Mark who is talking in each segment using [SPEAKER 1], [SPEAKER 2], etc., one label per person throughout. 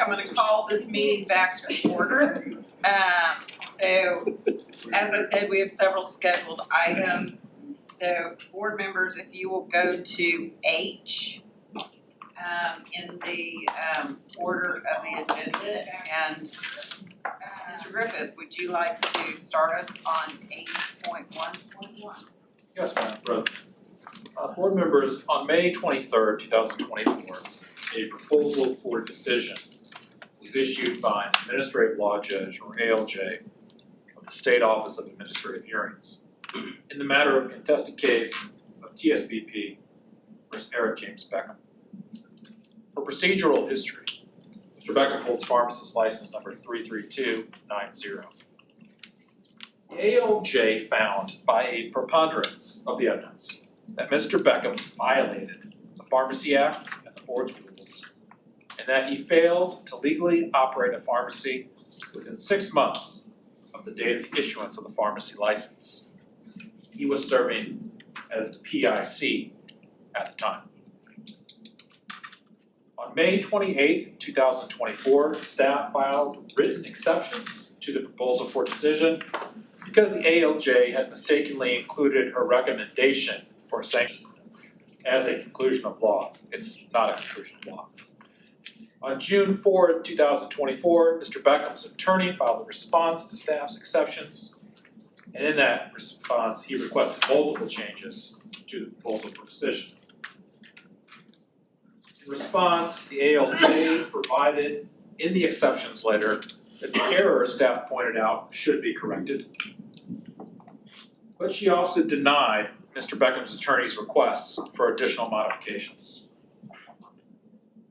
[SPEAKER 1] I'm gonna call this meeting back to order. So, as I said, we have several scheduled items. So, board members, if you will go to H, in the, order of the agenda, and Mr. Griffith, would you like to start us on 8.1.1?
[SPEAKER 2] Yes, Madam President. Board members, on May 23rd, 2024, a proposal for decision was issued by an Administrative Law Judge, or ALJ, of the State Office of Administrative Hearings in the matter of contested case of TSBP versus Eric James Beckham. For procedural history, Mr. Beckham holds pharmacist license number 33290. The ALJ found by a preponderance of the evidence that Mr. Beckham violated the Pharmacy Act and the board's rules, and that he failed to legally operate a pharmacy within 6 months of the date of the issuance of the pharmacy license. He was serving as the PIC at the time. On May 28th, 2024, staff filed written exceptions to the proposal for decision because the ALJ had mistakenly included her recommendation for a sanction as a conclusion of law. It's not a conclusion of law. On June 4th, 2024, Mr. Beckham's attorney filed a response to staff's exceptions, and in that response, he requested multiple changes to the proposal for decision. In response, the ALJ provided in the exceptions letter that the error staff pointed out should be corrected, but she also denied Mr. Beckham's attorney's requests for additional modifications.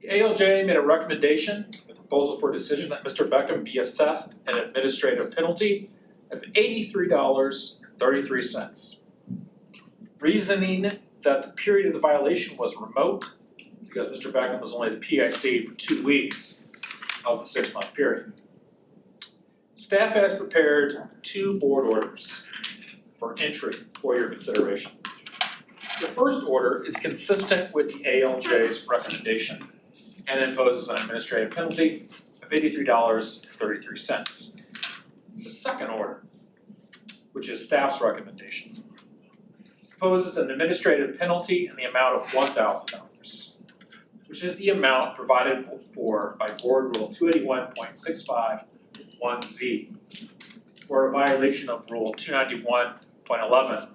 [SPEAKER 2] The ALJ made a recommendation in the proposal for decision that Mr. Beckham be assessed an administrative penalty of $83.33, reasoning that the period of the violation was remote because Mr. Beckham was only the PIC for 2 weeks of the 6-month period. Staff has prepared 2 board orders for entry for your consideration. The first order is consistent with the ALJ's recommendation and imposes an administrative penalty of $83.33. The second order, which is staff's recommendation, imposes an administrative penalty in the amount of $1,000, which is the amount provided for by Board Rule 281.651Z for a violation of Rule 291.11,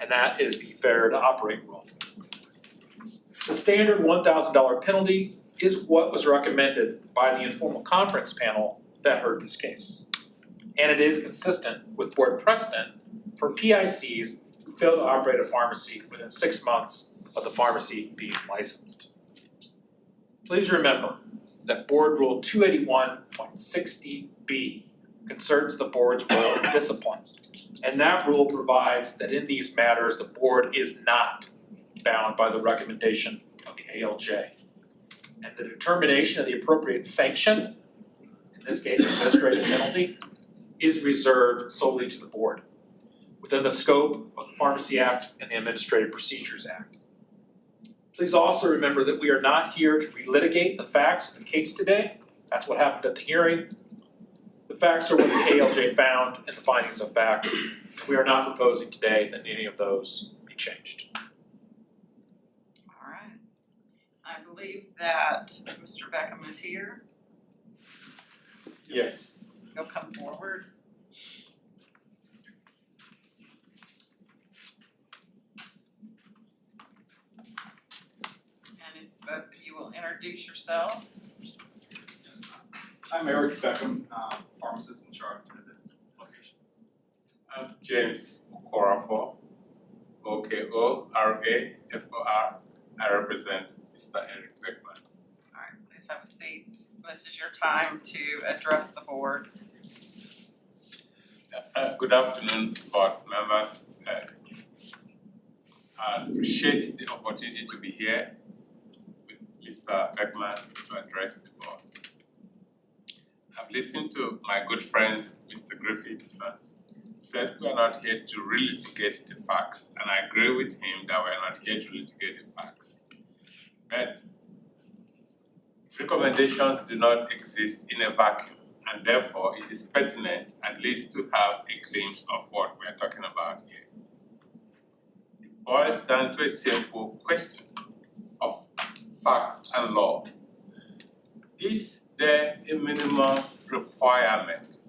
[SPEAKER 2] and that is the failure to operate rule. The standard $1,000 penalty is what was recommended by the informal conference panel that heard this case. And it is consistent with board precedent for PICs who fail to operate a pharmacy within 6 months of the pharmacy being licensed. Please remember that Board Rule 281.60B concerns the board's role in discipline. And that rule provides that in these matters, the board is not bound by the recommendation of the ALJ. And the determination of the appropriate sanction, in this case, administrative penalty, is reserved solely to the board within the scope of the Pharmacy Act and the Administrative Procedures Act. Please also remember that we are not here to relitigate the facts of the case today. That's what happened at the hearing. The facts are what the ALJ found in the findings of fact. We are not proposing today that any of those be changed.
[SPEAKER 1] All right. I believe that Mr. Beckham is here.
[SPEAKER 3] Yes.
[SPEAKER 1] He'll come forward. And if both of you will introduce yourselves.
[SPEAKER 3] Yes. I'm Eric Beckham, pharmacist in charge of this location.
[SPEAKER 4] I'm James Okorafor, OKORAFOR. I represent Mr. Eric Beckman.
[SPEAKER 1] All right, please have a seat. This is your time to address the board.
[SPEAKER 4] Good afternoon, board members. I appreciate the opportunity to be here with Mr. Beckman to address the board. I've listened to my good friend, Mr. Griffith, said we are not here to relitigate the facts, and I agree with him that we are not here to litigate the facts. But recommendations do not exist in a vacuum, and therefore it is pertinent at least to have a glimpse of what we are talking about here. It boils down to a simple question of facts and law. Is there a minimum requirement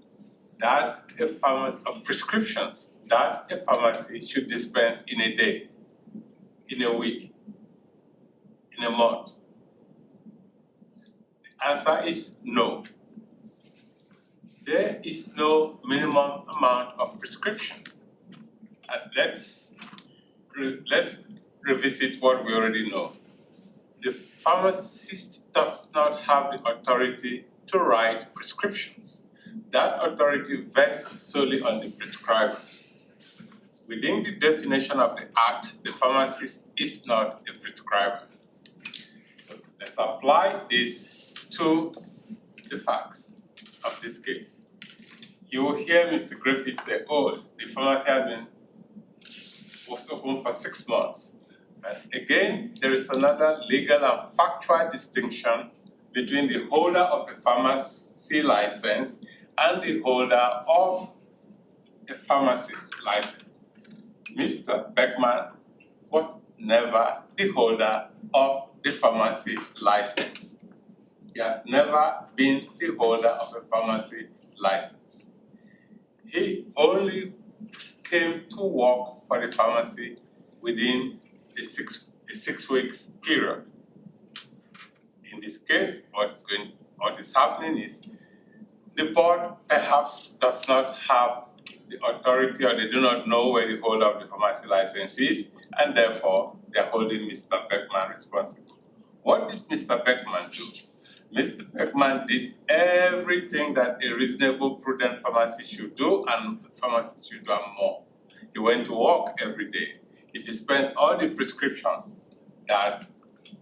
[SPEAKER 4] that of prescriptions that a pharmacy should dispense in a day, in a week, in a month? The answer is no. There is no minimum amount of prescription. And let's revisit what we already know. The pharmacist does not have the authority to write prescriptions. That authority vests solely on the prescriber. Within the definition of the Act, the pharmacist is not a prescriber. So let's apply this to the facts of this case. You will hear Mr. Griffith say, oh, the pharmacy was open for 6 months. And again, there is another legal and factual distinction between the holder of a pharmacy license and the holder of a pharmacist license. Mr. Beckham was never the holder of the pharmacy license. He has never been the holder of a pharmacy license. He only came to work for the pharmacy within a six weeks period. In this case, what is happening is the board perhaps does not have the authority, or they do not know where the holder of the pharmacy license is, and therefore they are holding Mr. Beckham responsible. What did Mr. Beckham do? Mr. Beckham did everything that a reasonable, prudent pharmacist should do, and pharmacists should do more. He went to work every day. He dispensed all the prescriptions that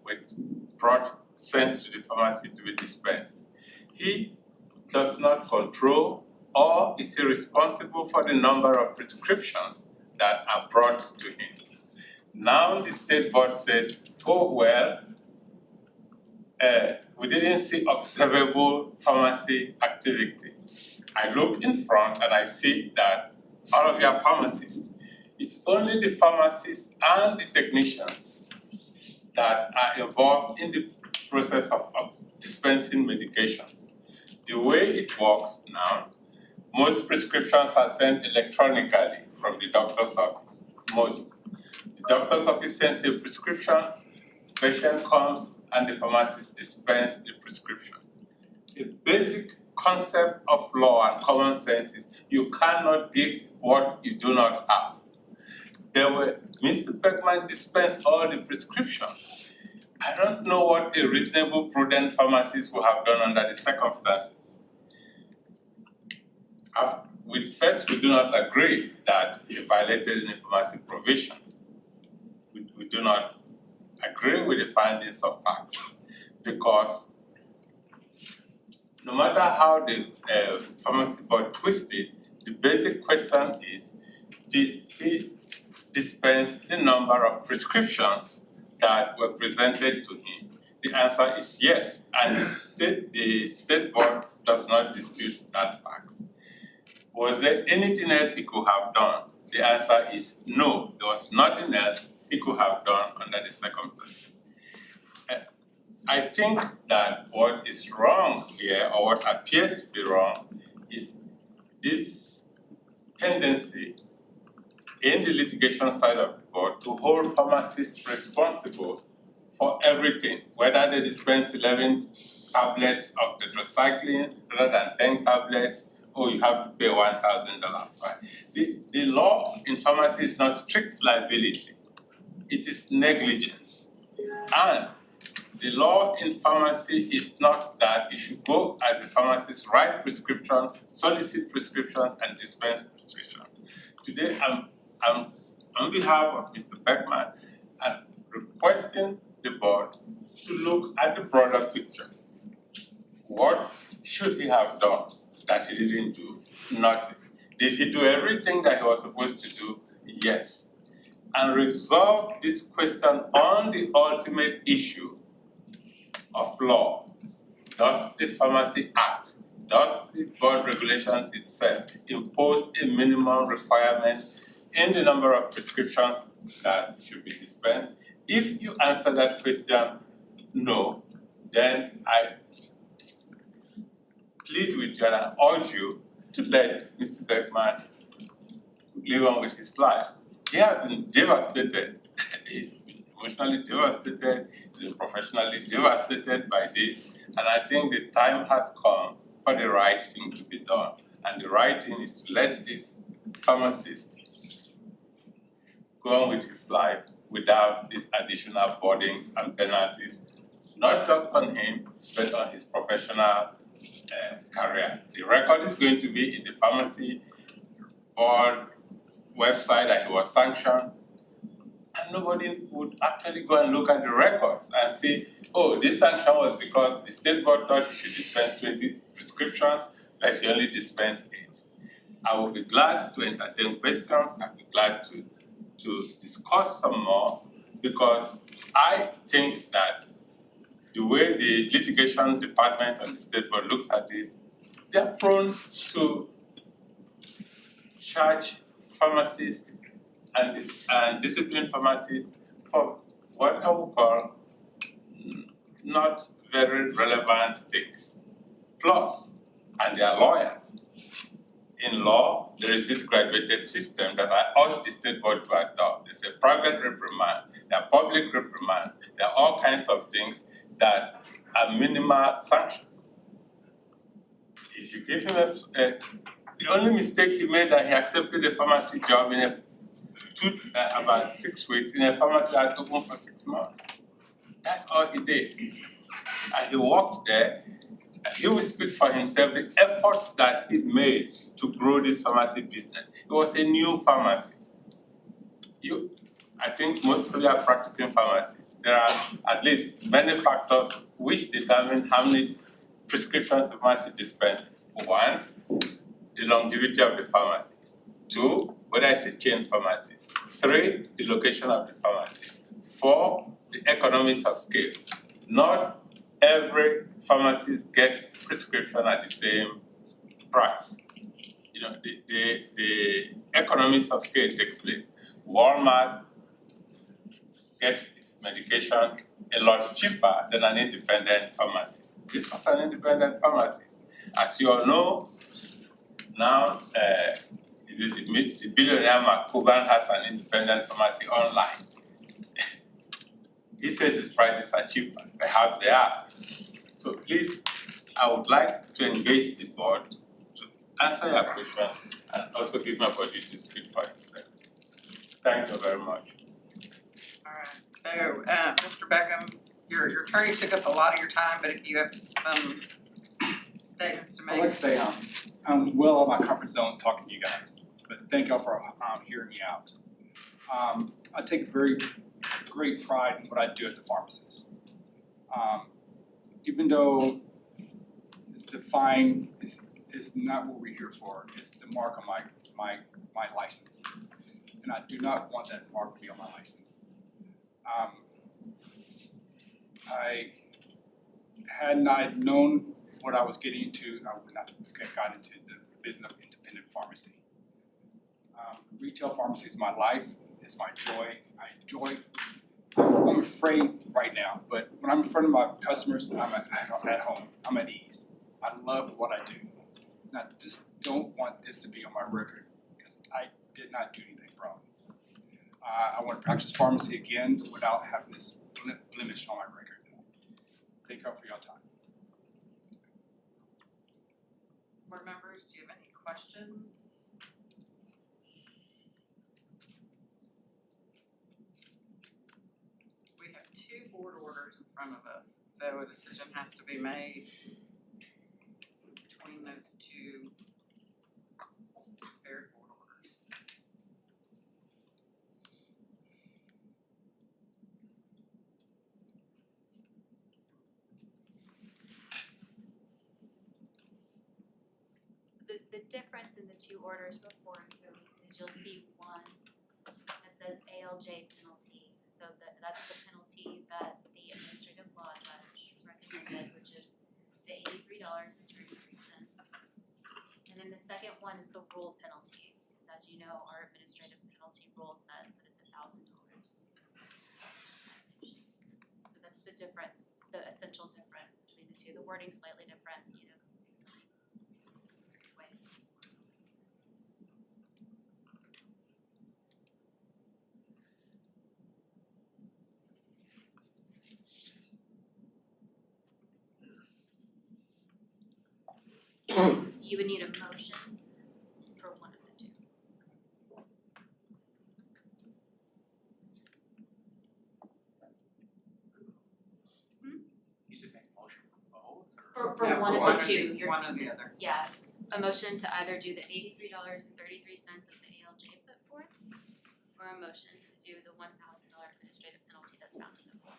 [SPEAKER 4] were sent to the pharmacy to be dispensed. He does not control, or is he responsible for the number of prescriptions that are brought to him. Now the state board says, oh well, we didn't see observable pharmacy activity. I look in front and I see that all of you are pharmacists. It's only the pharmacists and the technicians that are involved in the process of dispensing medications. The way it works now, most prescriptions are sent electronically from the doctor's office. Most. The doctor's office sends a prescription, the patient comes, and the pharmacist dispenses the prescription. The basic concept of law and common sense is you cannot give what you do not have. Mr. Beckham dispensed all the prescriptions. I don't know what a reasonable, prudent pharmacist would have done under the circumstances. First, we do not agree that he violated any pharmacy provision. We do not agree with the findings of facts, because no matter how the pharmacy board twisted, the basic question is, did he dispense the number of prescriptions that were presented to him? The answer is yes, and the state board does not dispute that fact. Was there anything else he could have done? The answer is no, there was nothing else he could have done under the circumstances. I think that what is wrong here, or what appears to be wrong, is this tendency in the litigation side of the board to hold pharmacists responsible for everything, whether they dispense 11 tablets of tetracycline rather than 10 tablets, or you have to pay $1,000 fine. The law in pharmacy is not strict liability, it is negligence. And the law in pharmacy is not that you should go as a pharmacist, write prescriptions, solicit prescriptions, and dispense prescriptions. Today, I'm on behalf of Mr. Beckham and requesting the board to look at the broader picture. What should he have done that he didn't do? Nothing. Did he do everything that he was supposed to do? Yes. And resolve this question on the ultimate issue of law. does the Pharmacy Act, does the board regulations itself impose a minimum requirement in the number of prescriptions that should be dispensed? If you answer that question, no, then I plead with you and I urge you to let Mr. Beckman live on with his life. He has been devastated. He's been emotionally devastated, he's been professionally devastated by this, and I think the time has come for the right thing to be done. And the right thing is to let this pharmacist go on with his life without these additional burdens and penalties, not just on him, but on his professional career. The record is going to be in the pharmacy board website that he was sanctioned, and nobody would actually go and look at the records and say, oh, this sanction was because the state board thought he should dispense 20 prescriptions, but he only dispensed 8. I will be glad to entertain questions. I'll be glad to discuss some more, because I think that the way the litigation department of the state board looks at this, they are prone to charge pharmacists and discipline pharmacists for what I would call not very relevant things. Plus, and they are lawyers. In law, there is this graduated system that I urge the state board to adopt. There's a private reprimand, there are public reprimands, there are all kinds of things that are minimal sanctions. If you give him the only mistake he made, that he accepted a pharmacy job in about 6 weeks in a pharmacy that opened for 6 months. That's all he did. And he worked there. He will speak for himself, the efforts that he made to grow this pharmacy business. It was a new pharmacy. I think most of you are practicing pharmacists. There are at least many factors which determine how many prescriptions a pharmacy dispenses. 1, the longevity of the pharmacist. 2, whether it's a chain pharmacist. 3, the location of the pharmacist. 4, the economies of scale. Not every pharmacist gets prescription at the same price. You know, the economies of scale takes place. Walmart gets its medications a lot cheaper than an independent pharmacist. This was an independent pharmacist. As you all know, now the billionaire Mark Cuban has an independent pharmacy online. He says his prices are cheaper. Perhaps they are. So please, I would like to engage the board to answer your question and also give me opportunity to speak for himself. Thank you very much.
[SPEAKER 1] All right, so Mr. Beckham, your attorney took up a lot of your time, but if you have some statements to
[SPEAKER 3] I'd
[SPEAKER 1] make.
[SPEAKER 3] like to say I'm well out of my comfort zone talking to you guys, but thank y'all for hearing me out. I take very great pride in what I do as a pharmacist. Even though it's defined, is not what we're here for. It's the mark on my license, and I do not want that mark to be on my license. I had not known what I was getting into, I would not have gotten into the business of independent pharmacy. Retail pharmacy is my life, it's my joy. I'm afraid right now, but when I'm in front of my customers, I'm at home, I'm at ease. I love what I do. And I just don't want this to be on my record, because I did not do anything wrong. I want to practice pharmacy again without having this blemish on my record. Thank you for your time.
[SPEAKER 1] Board members, do you have any questions? We have 2 board orders in front of us, so a decision has to be made between those 2 paired board orders.
[SPEAKER 5] So the difference in the 2 orders before you is you'll see one that says ALJ penalty. So that's the penalty that the administrative law judge recommended, which is the $83.33. And then the second one is the rule penalty, because as you know, our administrative penalty rule says that it's $1,000. So that's the difference, the essential difference between the two. The wording's slightly different, you know. So you would need a motion for one of the two.
[SPEAKER 2] You should make a motion for both or?
[SPEAKER 5] For
[SPEAKER 1] No,
[SPEAKER 5] one
[SPEAKER 1] for
[SPEAKER 5] of
[SPEAKER 1] one
[SPEAKER 5] the two, you're,
[SPEAKER 1] one or the other.
[SPEAKER 5] yeah, a motion to either do the $83.33 that the ALJ put forth, or a motion to do the $1,000 administrative penalty that's found in the rule.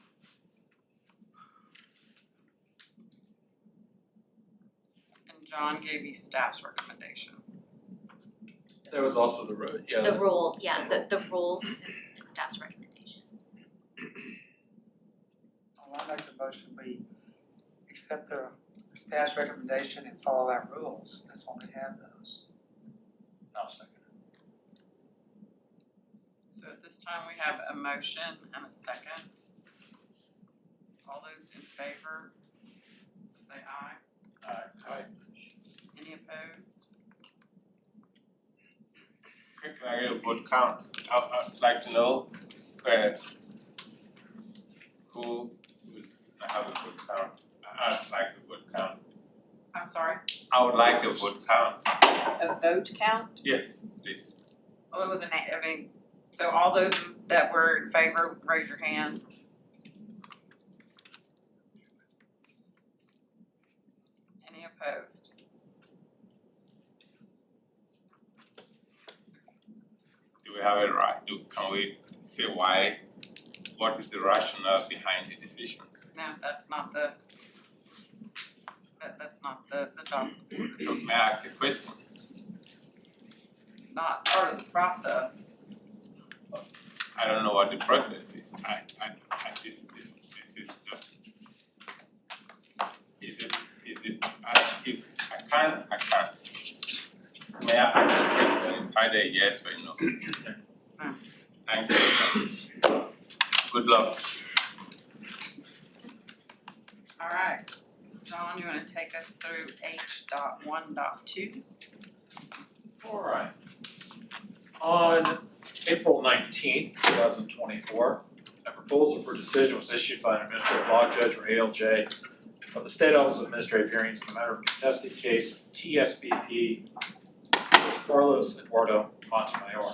[SPEAKER 1] And John gave you staff's recommendation.
[SPEAKER 2] There was also the road, yeah.
[SPEAKER 5] The rule, yeah, the rule is staff's recommendation.
[SPEAKER 6] Well, I make the motion, we accept the staff's recommendation and follow our rules, that's why we have those.
[SPEAKER 2] I'll second it.
[SPEAKER 1] So at this time, we have a motion and a second. All those in favor, say aye.
[SPEAKER 2] Aye.
[SPEAKER 1] Any opposed?
[SPEAKER 4] Can I get a vote count? I'd like to know who's gonna have a vote count. I'd like a vote count, please.
[SPEAKER 1] I'm sorry,
[SPEAKER 4] I would like a vote count.
[SPEAKER 1] a vote count?
[SPEAKER 4] Yes, please.
[SPEAKER 1] Well, it was so all those that were in favor, raise your hand. Any opposed?
[SPEAKER 4] Do we have it right? Can we say why? What is the rationale behind the decisions?
[SPEAKER 1] No, that's not the job.
[SPEAKER 4] May I ask a question?
[SPEAKER 1] It's not part of the process.
[SPEAKER 4] I don't know what the process is. This is just. Is it, if I can't. May I ask a question? It's either a yes or a no. Thank you. Good luck.
[SPEAKER 1] Alright, John, you wanna take us through H.1.2?
[SPEAKER 2] Alright. On April 19th, 2024, a proposal for decision was issued by an administrative law judge or ALJ of the State Office of Administrative Hearings in the matter of contested case TSBP Carlos Eduardo Montemayor.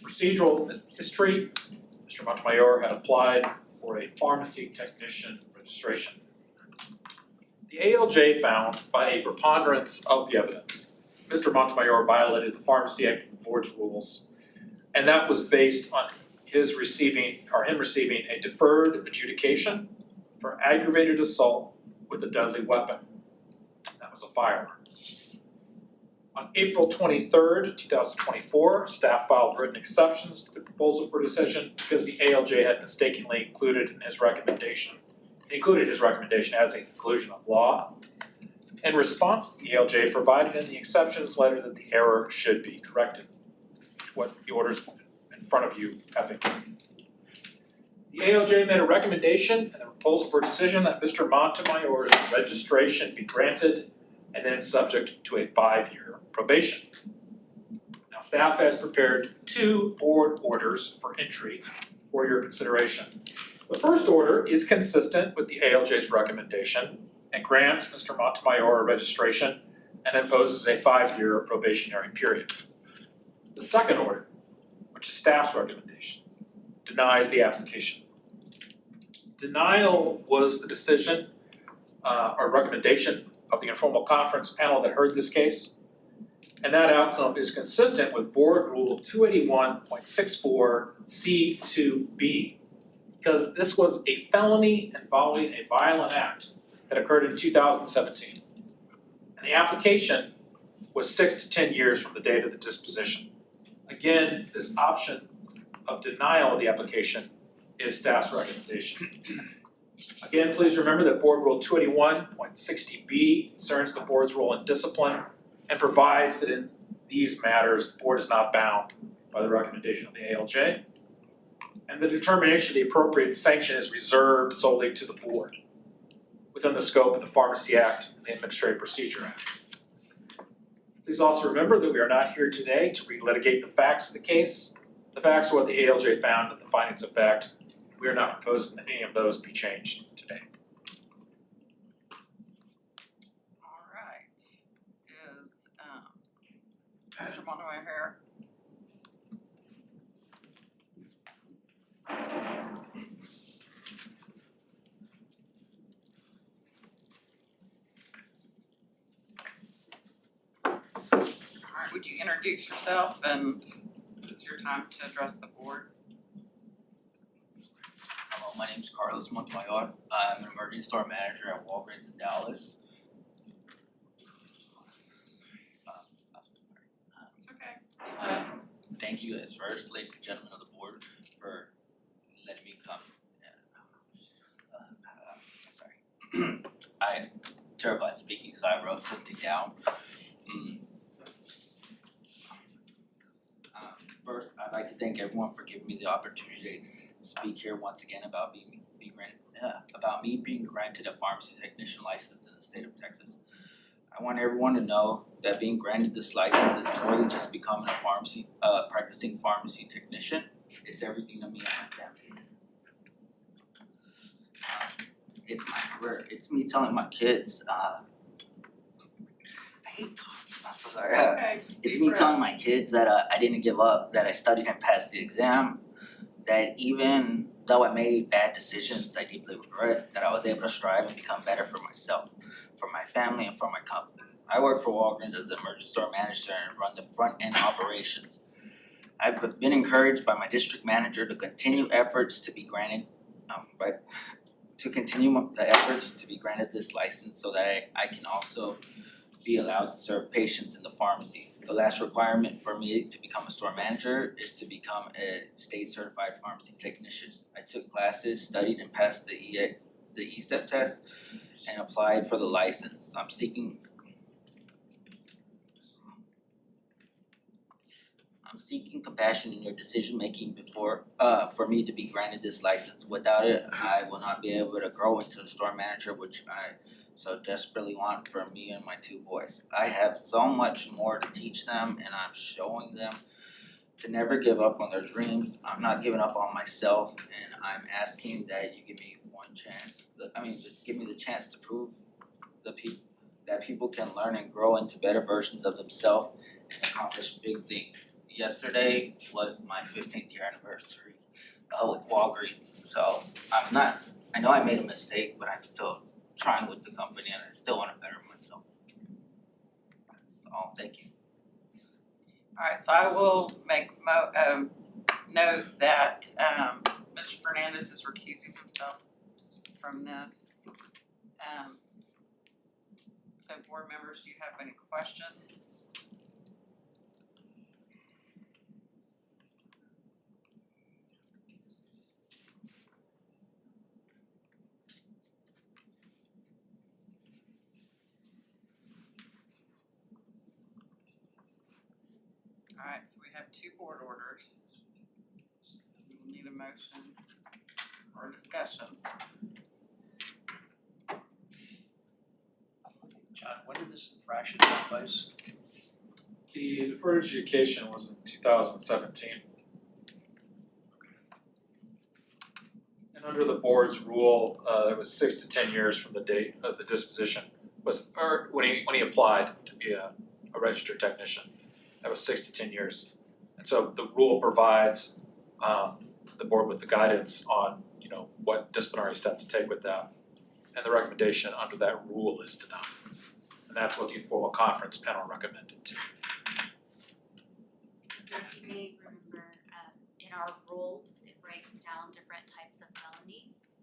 [SPEAKER 2] Procedural history: Mr. Montemayor had applied for a pharmacy technician registration. The ALJ found, by a preponderance of the evidence, Mr. Montemayor violated the Pharmacy Act and the board's rules, and that was based on him receiving a deferred adjudication for aggravated assault with a deadly weapon. That was a firearm. On April 23rd, 2024, staff filed written exceptions to the proposal for decision because the ALJ had mistakenly included his recommendation as a conclusion of law. In response, the ALJ provided in the exceptions letter that the error should be corrected, what the orders in front of you have been. The ALJ made a recommendation and a proposal for decision that Mr. Montemayor's registration be granted and then subject to a 5-year probation. Now, staff has prepared 2 board orders for entry for your consideration. The first order is consistent with the ALJ's recommendation and grants Mr. Montemayor a registration and imposes a 5-year probationary period. The second order, which is staff's recommendation, denies the application. Denial was the decision or recommendation of the informal conference panel that heard this case, and that outcome is consistent with Board Rule 281.64 C2B, because this was a felony involving a violent act that occurred in 2017. And the application was 6 to 10 years from the date of the disposition. Again, this option of denial of the application is staff's recommendation. Again, please remember that Board Rule 281.60B concerns the board's role in discipline and provides that in these matters, the board is not bound by the recommendation of the ALJ. And the determination of the appropriate sanction is reserved solely to the board within the scope of the Pharmacy Act and the Administrative Procedure Act. Please also remember that we are not here today to relitigate the facts of the case. The facts are what the ALJ found in the findings of fact. We are not proposing that any of those be changed today.
[SPEAKER 1] Alright, is Mr. Montemayor here? Alright, would you introduce yourself and this is your time to address the board?
[SPEAKER 7] Hello, my name is Carlos Montemayor. I'm an emergency store manager at Walgreens in Dallas.
[SPEAKER 1] It's okay.
[SPEAKER 7] Thank you as first, ladies and gentlemen of the board, for letting me come. I'm sorry. I'm terrible at speaking, so I wrote something down. First, I'd like to thank everyone for giving me the opportunity to speak here once again about me being granted a pharmacy technician license in the state of Texas. I want everyone to know that being granted this license is more than just becoming a practicing pharmacy technician. It's everything to me and my family. It's my career. It's me telling my kids. I hate talking. I'm so sorry.
[SPEAKER 1] Okay, just
[SPEAKER 7] It's
[SPEAKER 1] deep
[SPEAKER 7] me
[SPEAKER 1] breath.
[SPEAKER 7] telling my kids that I didn't give up, that I studied and passed the exam, that even though I made bad decisions, I deeply regret that I was able to strive and become better for myself, for my family, and for my company. I work for Walgreens as an emergency store manager and run the front end operations. I've been encouraged by my district manager to continue efforts to be granted, this license so that I can also be allowed to serve patients in the pharmacy. The last requirement for me to become a store manager is to become a state certified pharmacy technician. I took classes, studied and passed the ESEP test and applied for the license. I'm seeking compassion in your decision making before for me to be granted this license. Without it, I will not be able to grow into a store manager, which I so desperately want for me and my two boys. I have so much more to teach them, and I'm showing them to never give up on their dreams. I'm not giving up on myself, and I'm asking that you give me one chance. Just give me the chance to prove that people can learn and grow into better versions of themselves and accomplish big things. Yesterday was my 15th year anniversary with Walgreens, so I know I made a mistake, but I'm still trying with the company and I still want to better myself. So, thank you.
[SPEAKER 1] Alright, so I will make note that Mr. Fernandez is recusing himself from this. So board members, do you have any questions? Alright, so we have two board orders. We need a motion or a discussion.
[SPEAKER 8] John, when did this infraction take place?
[SPEAKER 2] The deferred adjudication was in 2017. And under the board's rule, it was 6 to 10 years from the date of the disposition or when he applied to be a registered technician. That was 6 to 10 years. And so the rule provides the board with the guidance on, what disciplinary step to take with that. And the recommendation under that rule is denied. And that's what the informal conference panel recommended too.
[SPEAKER 5] You may remember, in our rules, it breaks down different types of felonies.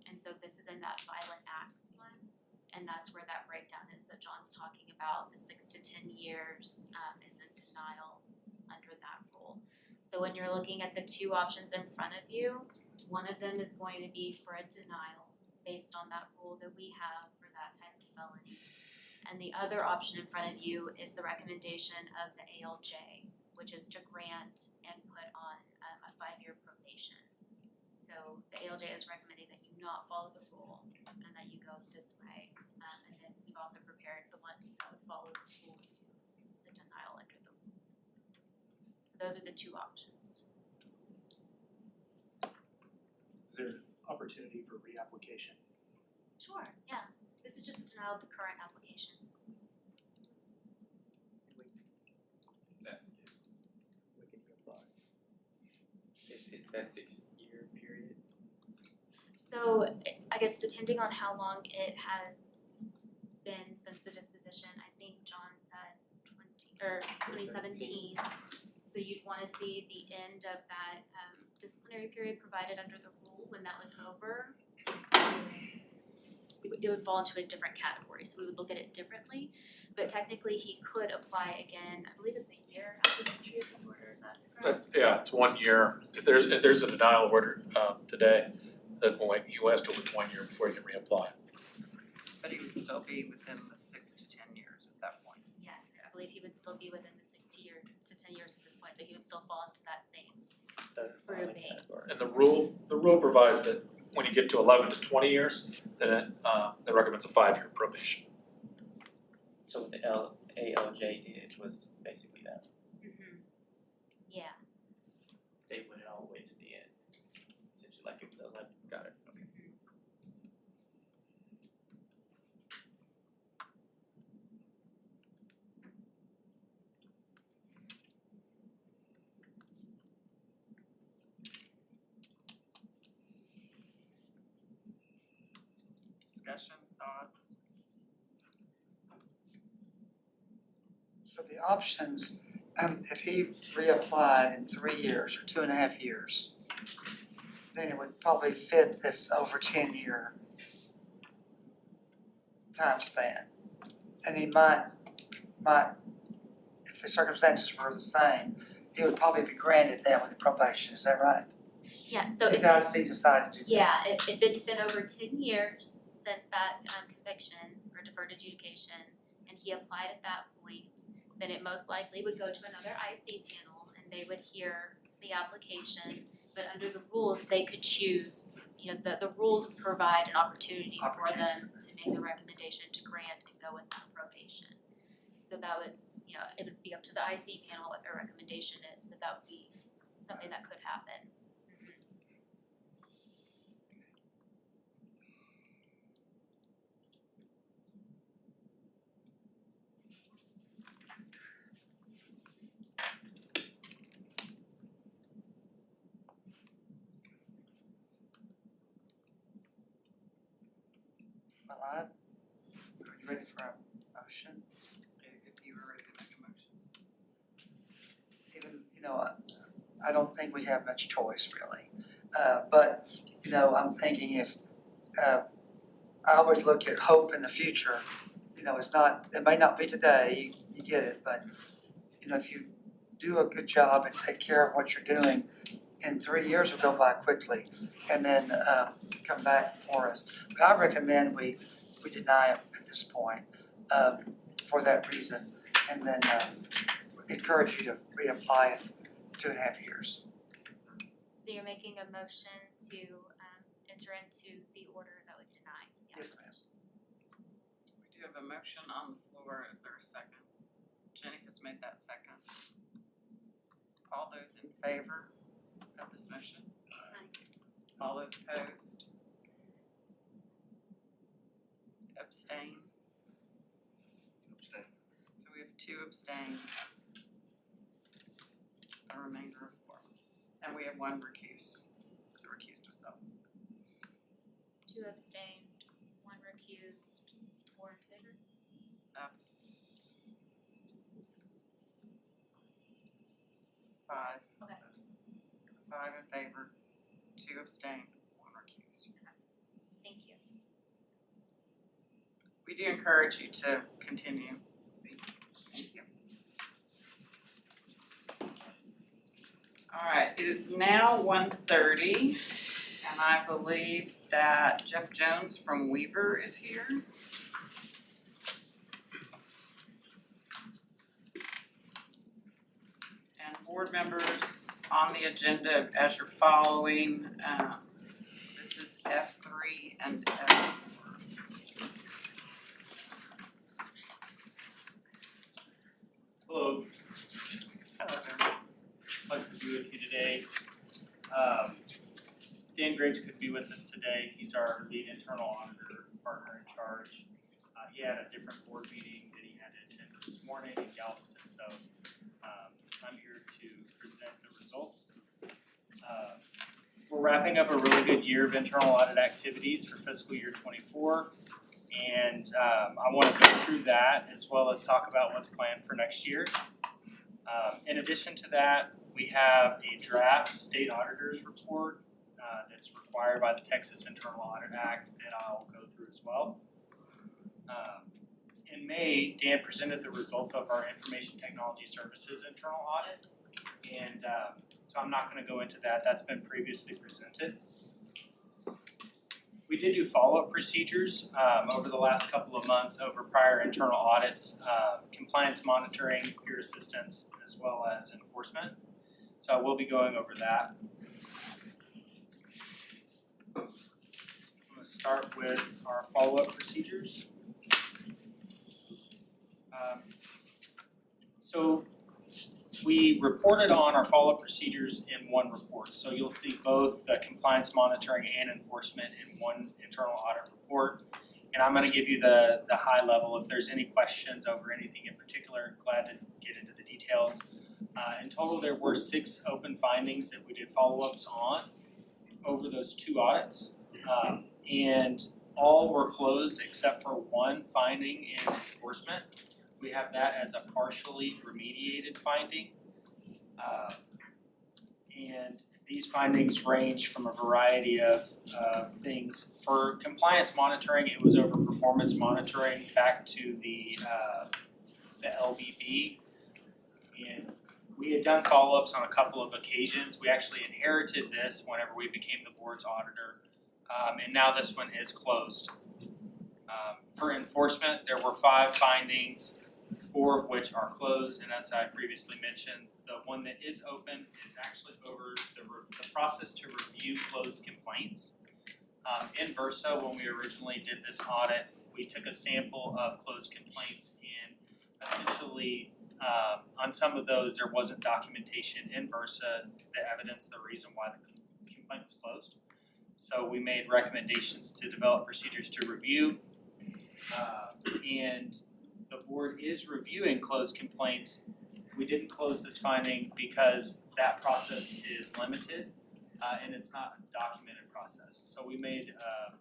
[SPEAKER 5] And so this is in that violent acts one, and that's where that breakdown is that John's talking about. The 6 to 10 years is in denial under that rule. So when you're looking at the two options in front of you, one of them is going to be for a denial based on that rule that we have for that type of felony. And the other option in front of you is the recommendation of the ALJ, which is to grant and put on a 5-year probation. So the ALJ is recommending that you not follow the rule and that you go this way. And then we've also prepared the one that would follow the rule to the denial under the rule. So those are the two options.
[SPEAKER 8] Is there opportunity for reapplication?
[SPEAKER 5] Sure, yeah. This is just a denial of the current application.
[SPEAKER 9] That's the case. We can reapply. Is that 6-year period?
[SPEAKER 5] So I guess depending on how long it has been since the disposition, I think John said 2017. So you'd wanna see the end of that disciplinary period provided under the rule when that was over. It would fall into a different category, so we would look at it differently. But technically, he could apply again, I believe it's a year after the entry of this order, is that correct?
[SPEAKER 2] Yeah, it's 1 year. If there's a denial order today, then he has to wait 1 year before he can reapply.
[SPEAKER 1] But he would still be within the 6 to 10 years at that point.
[SPEAKER 5] Yes, I believe he would still be within the 6 to 10 years at this point, so he would still fall into that same grouping.
[SPEAKER 2] And the rule provides that when you get to 11 to 20 years, then it recommends a 5-year probation.
[SPEAKER 9] So what the ALJ did was basically that.
[SPEAKER 5] Yeah,
[SPEAKER 9] They went all the way to the end. Essentially like it was 11. Got it. Okay.
[SPEAKER 1] Discussion, thoughts?
[SPEAKER 6] So the options, if he reapplied in 3 years or 2.5 years, then it would probably fit this over 10-year time span. And he might, if the circumstances were the same, he would probably be granted that with the probation, is that right?
[SPEAKER 5] yeah, so
[SPEAKER 6] If
[SPEAKER 5] if
[SPEAKER 6] guys he decided to do that.
[SPEAKER 5] yeah, if it's been over 10 years since that conviction or deferred adjudication and he applied at that point, then it most likely would go to another IC panel and they would hear the application. But under the rules, they could choose, the rules provide an opportunity for them to make the recommendation to grant and go with that probation. So that would, it would be up to the IC panel what their recommendation is, but that would be something that could happen.
[SPEAKER 6] Well, are you ready for a motion?
[SPEAKER 1] If you were ready to make a motion.
[SPEAKER 6] Even, I don't think we have much choice really. But, I'm thinking if, I always look at hope in the future. It may not be today, you get it, but, if you do a good job and take care of what you're doing, in 3 years will go by quickly and then come back for us. But I recommend we deny it at this point for that reason, and then encourage you to reapply it 2.5 years.
[SPEAKER 5] So you're making a motion to enter into the order that would deny?
[SPEAKER 6] Yes, ma'am.
[SPEAKER 1] We do have a motion on the floor, is there a second? Jenny has made that second. All those in favor of this motion? All those opposed? Abstain?
[SPEAKER 6] Abstain.
[SPEAKER 1] So we have 2 abstain. A remainder of 4. And we have 1 recused, who recused himself.
[SPEAKER 5] 2 abstained, 1 recused, 4 in favor?
[SPEAKER 1] That's 5.
[SPEAKER 5] Okay.
[SPEAKER 1] 5 in favor, 2 abstained, 1 recused.
[SPEAKER 5] Thank you.
[SPEAKER 1] We do encourage you to continue. Thank you. Alright, it is now 1:30, and And I believe that Jeff Jones from Weaver is here. And board members on the agenda as you're following, this is F3 and F4.
[SPEAKER 8] Hello,
[SPEAKER 1] Hello there.
[SPEAKER 8] pleasure to be with you today. Dan Graves could be with us today. He's our lead internal auditor, partner in charge. He had a different board meeting that he had to attend this morning in Galveston, so I'm here to present the results. We're wrapping up a really good year of internal audit activities for fiscal year '24. And I want to go through that as well as talk about what's planned for next year. In addition to that, we have a draft state auditor's report that's required by the Texas Internal Audit Act that I'll go through as well. In May, Dan presented the results of our Information Technology Services internal audit. And so I'm not going to go into that. That's been previously presented. We did do follow-up procedures over the last couple of months over prior internal audits, compliance monitoring, peer assistance, as well as enforcement. So I will be going over that. I'm going to start with our follow-up procedures. So we reported on our follow-up procedures in one report. So you'll see both the compliance monitoring and enforcement in one internal audit report. And I'm going to give you the high level. If there's any questions over anything in particular, glad to get into the details. In total, there were 6 open findings that we did follow-ups on over those 2 audits. And all were closed except for one finding in enforcement. We have that as a partially remediated finding. And these findings range from a variety of things. For compliance monitoring, it was over performance monitoring back to the LBB. And we had done follow-ups on a couple of occasions. We actually inherited this whenever we became the board's auditor. And now this one is closed. For enforcement, there were 5 findings, 4 of which are closed, and as I previously mentioned, the one that is open is actually over the process to review closed complaints. In Versa, when we originally did this audit, we took a sample of closed complaints, and essentially on some of those there wasn't documentation in Versa that evidenced the reason why the complaint was closed. So we made recommendations to develop procedures to review, and the board is reviewing closed complaints. We didn't close this finding because that process is limited and it's not a documented process. So we made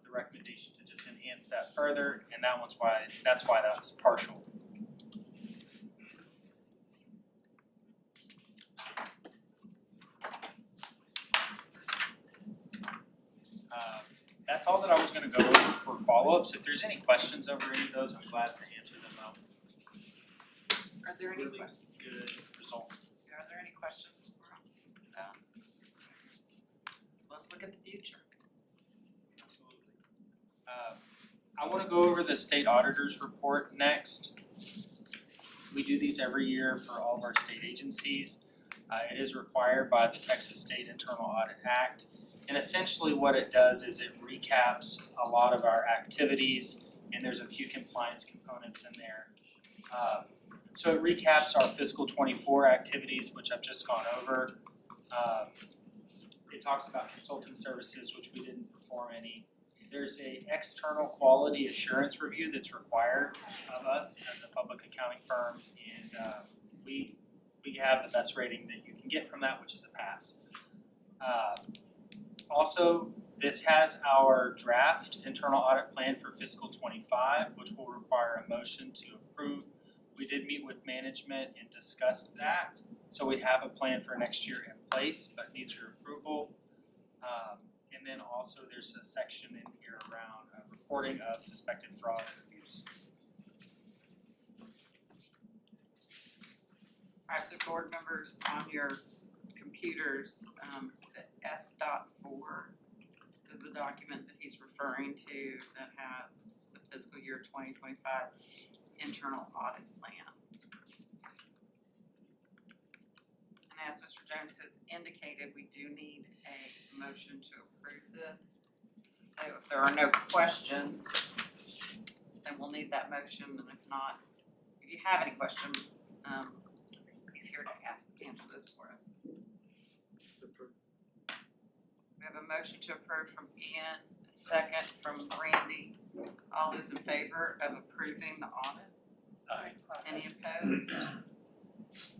[SPEAKER 8] the recommendation to just enhance that further, and that's why that's partial. That's all that I was going to go over for follow-ups. If there's any questions over any of those, I'm glad to answer them though.
[SPEAKER 1] Are there any
[SPEAKER 8] Really
[SPEAKER 1] questions?
[SPEAKER 8] good result.
[SPEAKER 1] Are there any questions? Let's look at the future.
[SPEAKER 8] Absolutely. I want to go over the state auditor's report next. We do these every year for all of our state agencies. It is required by the Texas State Internal Audit Act. And essentially what it does is it recaps a lot of our activities, and there's a few compliance components in there. So it recaps our fiscal '24 activities, which I've just gone over. It talks about consulting services, which we didn't perform any. There's a external quality assurance review that's required of us as a public accounting firm, and we have the best rating that you can get from that, which is a pass. Also, this has our draft internal audit plan for fiscal '25, which will require a motion to approve. We did meet with management and discussed that, so we have a plan for next year in place, but needs your approval. And then also there's a section in here around reporting of suspected fraud and abuse.
[SPEAKER 1] Alright, so board members on your computers, the F.4, document that he's referring to that has the fiscal year 2025 internal audit plan. And as Mr. Jones has indicated, we do need a motion to approve this. So if there are no questions, then we'll need that motion, and if not, if you have any questions, he's here to answer those for us. We have a motion to approve from Ian, a second from Randy. All those in favor of approving the audit?
[SPEAKER 2] Aye.
[SPEAKER 1] Any opposed?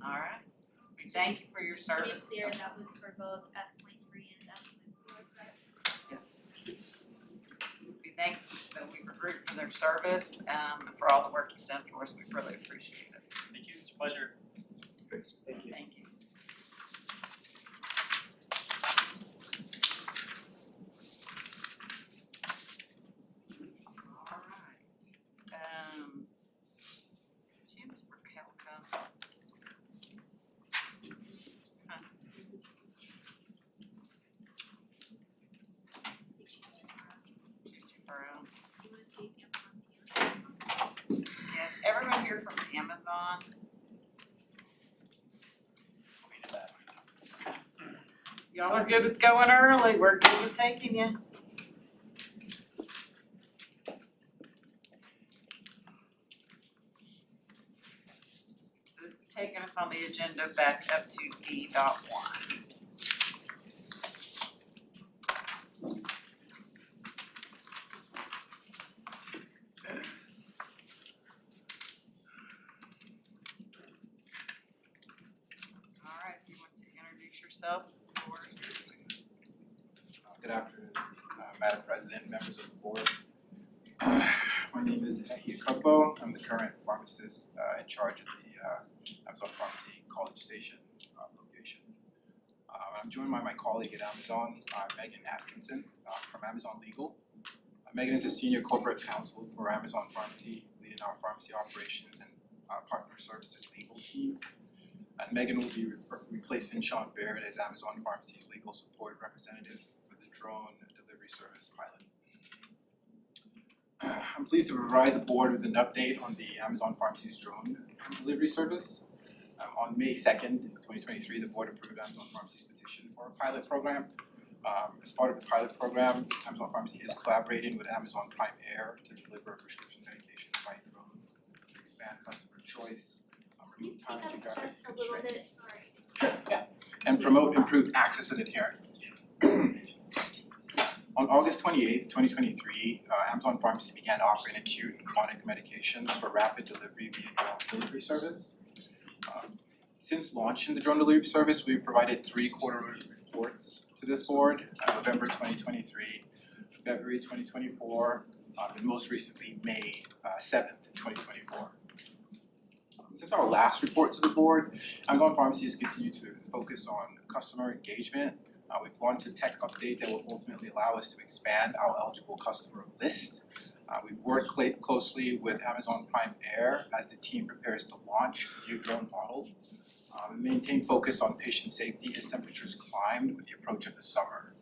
[SPEAKER 1] All right. We thank you for your
[SPEAKER 5] To be
[SPEAKER 1] service.
[SPEAKER 5] clear, that was for both F.3 and F.4, correct?
[SPEAKER 1] Yes. We thank the Weaver Group for their service, and for all the work you've done for us. We really appreciate it.
[SPEAKER 8] Thank you, it's a pleasure.
[SPEAKER 2] Thanks. Thank you.
[SPEAKER 1] Thank you. All right. Chance for Calca. Huh. She's too far out.
[SPEAKER 5] Do you wanna see if Amazon's here?
[SPEAKER 1] Is everyone here from Amazon? Y'all are good with going early, we're good with taking you. This is taking us on the agenda back up to D.1. All right, if you want to introduce yourselves, the floor is yours.
[SPEAKER 10] Good afternoon, Madam President, members of the board. My name is Ehi Kukbo. I'm the current pharmacist in charge of the Amazon Pharmacy College Station location. I'm joined by my colleague at Amazon, Megan Atkinson from Amazon Legal. Megan is a senior corporate counsel for Amazon Pharmacy, leading our pharmacy operations and partner services legal teams. And Megan will be replacing Sean Barrett as Amazon Pharmacy's legal support representative for the drone delivery service pilot. I'm pleased to provide the board with an update on the Amazon Pharmacy's drone delivery service. On May 2nd, 2023, the board approved Amazon Pharmacy's petition for a pilot program. As part of the pilot program, Amazon Pharmacy is collaborating with Amazon Prime Air to deliver prescription medications by drone to expand customer choice, remove time and geographic
[SPEAKER 5] Just a little bit,
[SPEAKER 10] constraints.
[SPEAKER 5] sorry.
[SPEAKER 10] And promote improved access and adherence. On August 28th, 2023, Amazon Pharmacy began offering acute and chronic medications for rapid delivery via drone delivery service. Since launching the drone delivery service, we've provided 3 quarterly reports to this board, November 2023, February 2024, and most recently May 7th, 2024. Since our last report to the board, Amazon Pharmacy has continued to focus on customer engagement. We've launched a tech update that will ultimately allow us to expand our eligible customer list. We've worked closely with Amazon Prime Air as the team prepares to launch a new drone model and maintain focus on patient safety as temperatures climb with the approach of the summer.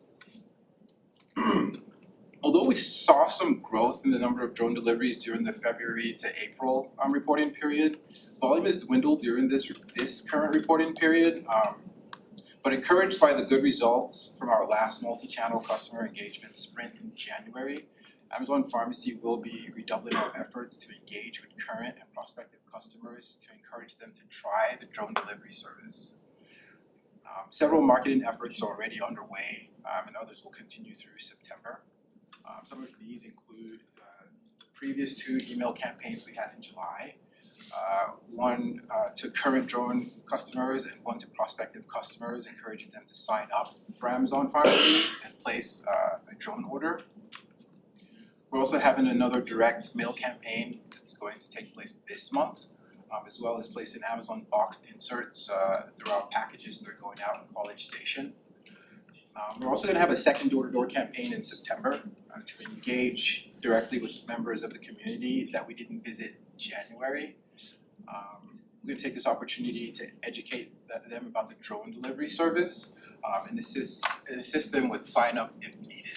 [SPEAKER 10] Although we saw some growth in the number of drone deliveries during the February to April reporting period, volume has dwindled during this current reporting period. But encouraged by the good results from our last multi-channel customer engagement sprint in January, Amazon Pharmacy will be redoubling our efforts to engage with current and prospective customers to encourage them to try the drone delivery service. Several marketing efforts are already underway, and others will continue through September. Some of these include the previous 2 email campaigns we had in July. One to current drone customers and one to prospective customers, encouraging them to sign up for Amazon Pharmacy and place a drone order. We're also having another direct mail campaign that's going to take place this month, as well as placing Amazon boxed inserts throughout packages that are going out in College Station. We're also going to have a second door-to-door campaign in September to engage directly with members of the community that we didn't visit in January. We're going to take this opportunity to educate them about the drone delivery service and assist them with sign up if needed.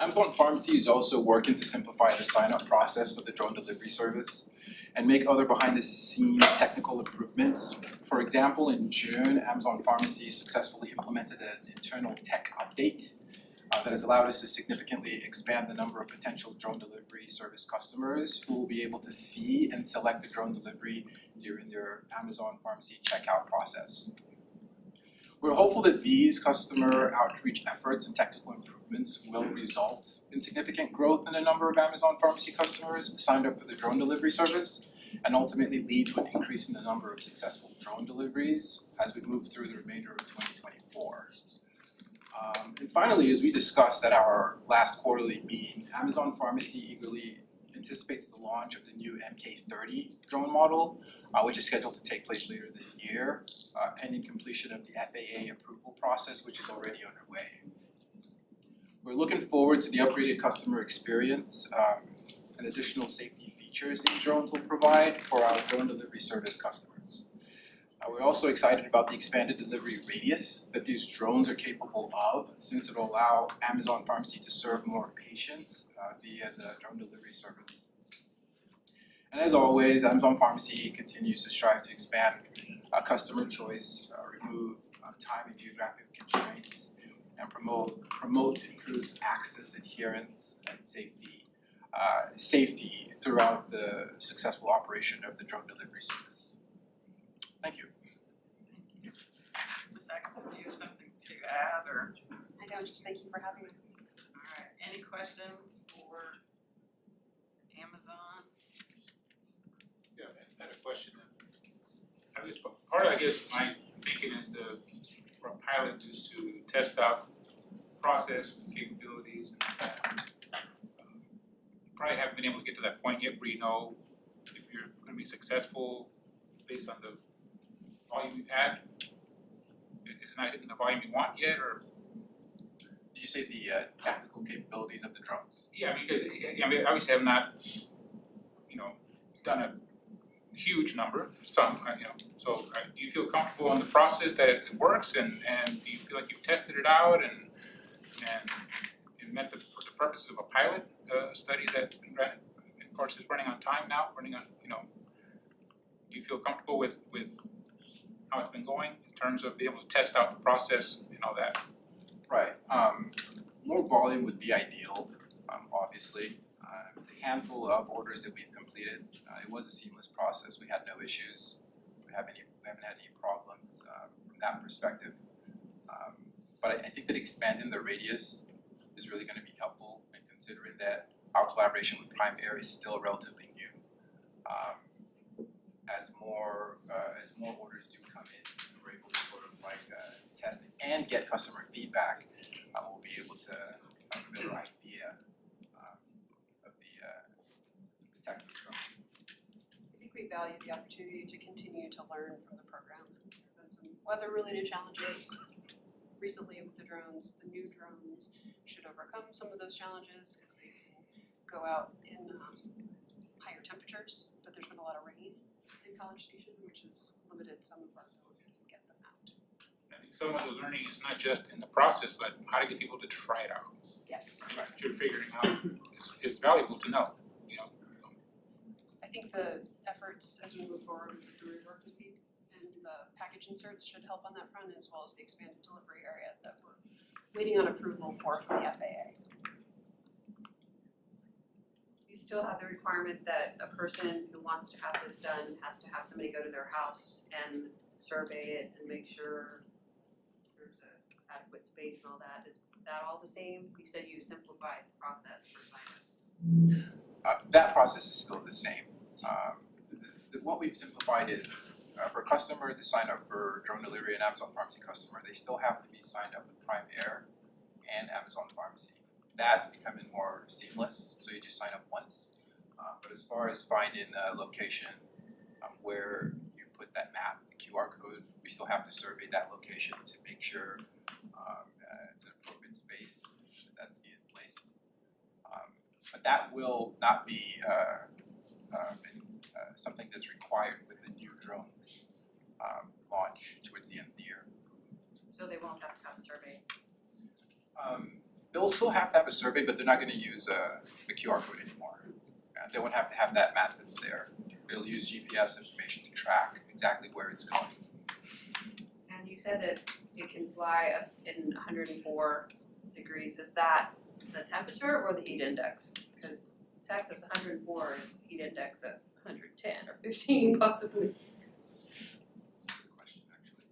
[SPEAKER 10] Amazon Pharmacy is also working to simplify the sign-up process for the drone delivery service and make other behind-the-scenes technical improvements. For example, in June, Amazon Pharmacy successfully implemented an internal tech update that has allowed us to significantly expand the number of potential drone delivery service customers who will be able to see and select the drone delivery during their Amazon Pharmacy checkout process. We're hopeful that these customer outreach efforts and technical improvements will result in significant growth in the number of Amazon Pharmacy customers signed up for the drone delivery service, and ultimately lead to an increase in the number of successful drone deliveries as we move through the remainder of 2024. And finally, as we discussed at our last quarterly meeting, Amazon Pharmacy eagerly anticipates the launch of the new MK30 drone model, which is scheduled to take place later this year, pending completion of the FAA approval process, which is already underway. We're looking forward to the upgraded customer experience and additional safety features these drones will provide for our drone delivery service customers. We're also excited about the expanded delivery radius that these drones are capable of, since it will allow Amazon Pharmacy to serve more patients via the drone delivery service. And as always, Amazon Pharmacy continues to strive to expand customer choice, remove time and geographic constraints, and promote improved access, adherence, and safety throughout the successful operation of the drone delivery service. Thank you.
[SPEAKER 1] Ms. Atkinson, do you have something to add, or?
[SPEAKER 11] I don't, just thank you for having us.
[SPEAKER 1] Alright, any questions for Amazon?
[SPEAKER 2] Yeah, I had a question. I guess part of, my thinking is for a pilot is to test out process capabilities and probably haven't been able to get to that point yet where you know if you're gonna be successful based on the volume you've had. Is it not hitting the volume you want yet, or?
[SPEAKER 10] Did you say the technical capabilities of the drones?
[SPEAKER 2] Yeah, because obviously I've not, done a huge number, so do you feel comfortable in the process that it works, and do you feel like you've tested it out and met the purposes of a pilot study that, of course, is running on time now, do you feel comfortable with how it's been going in terms of being able to test out the process and all that?
[SPEAKER 10] Right. More volume would be ideal, obviously. The handful of orders that we've completed, it was a seamless process. We had no issues. We haven't had any problems from that perspective. But I think that expanding the radius is really going to be helpful, and considering that our collaboration with Prime Air is still relatively new. As more orders do come in, we're able to sort of test it and get customer feedback. We'll be able to have a better idea of the technical structure.
[SPEAKER 11] I think we value the opportunity to continue to learn from the program. There have been some weather-related challenges recently with the drones. The new drones should overcome some of those challenges because they can go out in higher temperatures, but there's been a lot of rain in College Station, which has limited some of our ability to get them out.
[SPEAKER 2] I think some of the learning is not just in the process, but how to get people to try it out.
[SPEAKER 11] Yes.
[SPEAKER 2] Right, you're figuring out is valuable to know,
[SPEAKER 11] I think the efforts as we move forward with the Reconvene and the package inserts should help on that front, as well as the expanded delivery area that we're waiting on approval for from the FAA.
[SPEAKER 12] You still have the requirement that a person who wants to have this done has to have somebody go to their house and survey it and make sure there's adequate space and all that. Is that all the same? You said you simplified the process for sign-up.
[SPEAKER 10] That process is still the same. What we've simplified is for a customer to sign up for drone delivery and Amazon Pharmacy customer, they still have to be signed up with Prime Air and Amazon Pharmacy. That's becoming more seamless, so you just sign up once. But as far as finding a location where you put that map, the QR code, we still have to survey that location to make sure it's an appropriate space that's being placed. But that will not be something that's required with the new drone launch towards the end of the year.
[SPEAKER 12] So they won't have to have a survey?
[SPEAKER 10] They'll still have to have a survey, but they're not gonna use the QR code anymore. They won't have to have that map that's there. They'll use GPS information to track exactly where it's going.
[SPEAKER 12] And you said that it can fly up in 104 degrees. Is that the temperature or the heat index? Because Texas 104 is heat index of 110 or 15 possibly.
[SPEAKER 10] That's a good question, actually.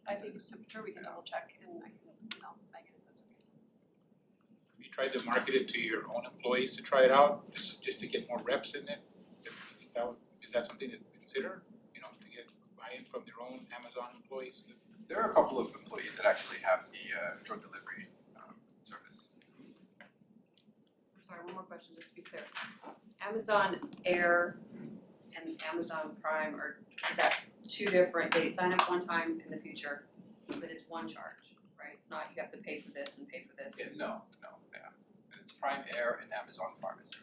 [SPEAKER 11] I think it's temperature, we can double check and I can email Megan if that's okay.
[SPEAKER 13] Have you tried to market it to your own employees to try it out, just to get more reps in it? Do you think is that something to consider, you know, to get buy-in from their own Amazon employees?
[SPEAKER 10] There are a couple of employees that actually have the drug delivery service.
[SPEAKER 12] Sorry, one more question, just to be clear. Amazon Air and Amazon Prime is that two different, they sign up one time in the future, but it's one charge, right? It's not you have to pay for this and pay for this.
[SPEAKER 10] Yeah, no, yeah. And it's Prime Air and Amazon Pharmacy.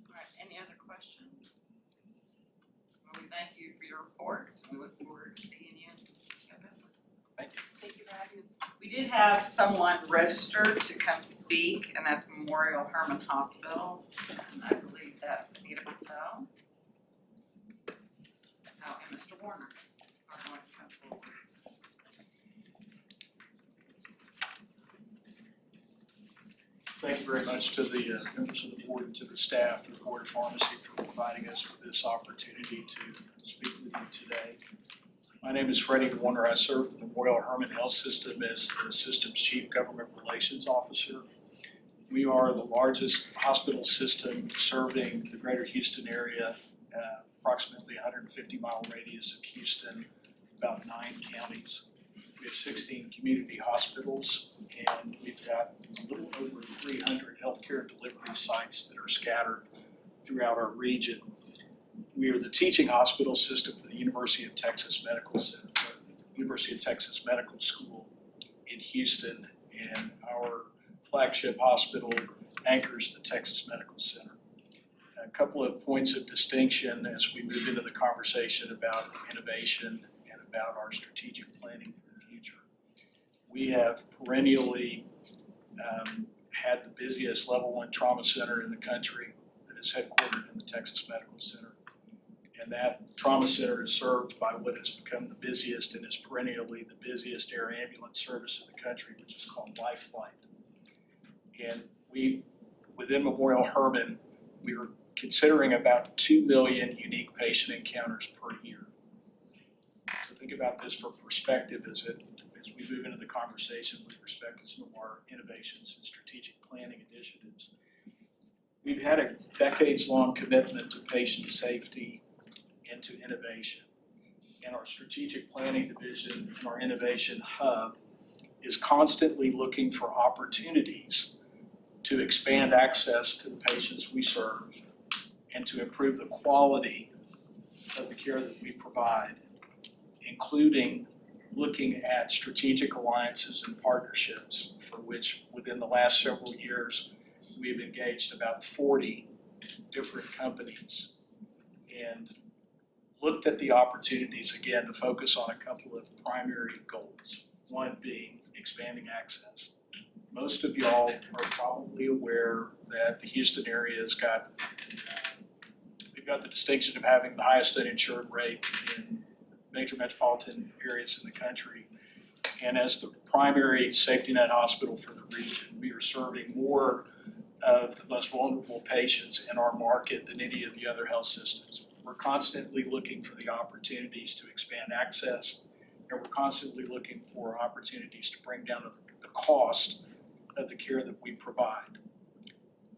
[SPEAKER 1] Alright, any other questions? Well, we thank you for your report, and we look forward to seeing you in November.
[SPEAKER 10] Thank you.
[SPEAKER 11] Thank you for having us.
[SPEAKER 1] We did have someone registered to come speak, and that's Memorial Hermann Hospital, and I believe that Anita Patel. Oh, and Mr. Warner are going to come forward.
[SPEAKER 14] Thank you very much to the members of the board and to the staff of the Board of Pharmacy for providing us with this opportunity to speak with you today. My name is Freddie Warner. I serve the Memorial Hermann Health System as the system's Chief Government Relations Officer. We are the largest hospital system serving the greater Houston area, approximately 150-mile radius of Houston, about 9 counties. We have 16 community hospitals, and we've got a little over 300 healthcare delivery sites that are scattered throughout our region. We are the teaching hospital system for the University of Texas Medical School in Houston, and our flagship hospital anchors the Texas Medical Center. A couple of points of distinction as we move into the conversation about innovation and about our strategic planning for the future. We have perennially had the busiest level 1 trauma center in the country that is headquartered in the Texas Medical Center. And that trauma center is served by what has become the busiest and is perennially the busiest air ambulance service in the country, which is called Life Flight. And we, within Memorial Hermann, we are considering about 2 million unique patient encounters per year. So think about this for perspective as we move into the conversation with respect to some of our innovations and strategic planning initiatives. We've had a decades-long commitment to patient safety and to innovation. And our strategic planning division and our innovation hub is constantly looking for opportunities to expand access to the patients we serve and to improve the quality of the care that we provide, including looking at strategic alliances and partnerships for which within the last several years we've engaged about 40 different companies and looked at the opportunities again to focus on a couple of primary goals. One being expanding access. Most of y'all are probably aware that the Houston area has got, we've got the distinction of having the highest uninsured rate in major metropolitan areas in the country. And as the primary safety net hospital for the region, we are serving more of the most vulnerable patients in our market than any of the other health systems. We're constantly looking for the opportunities to expand access, and we're constantly looking for opportunities to bring down the cost of the care that we provide.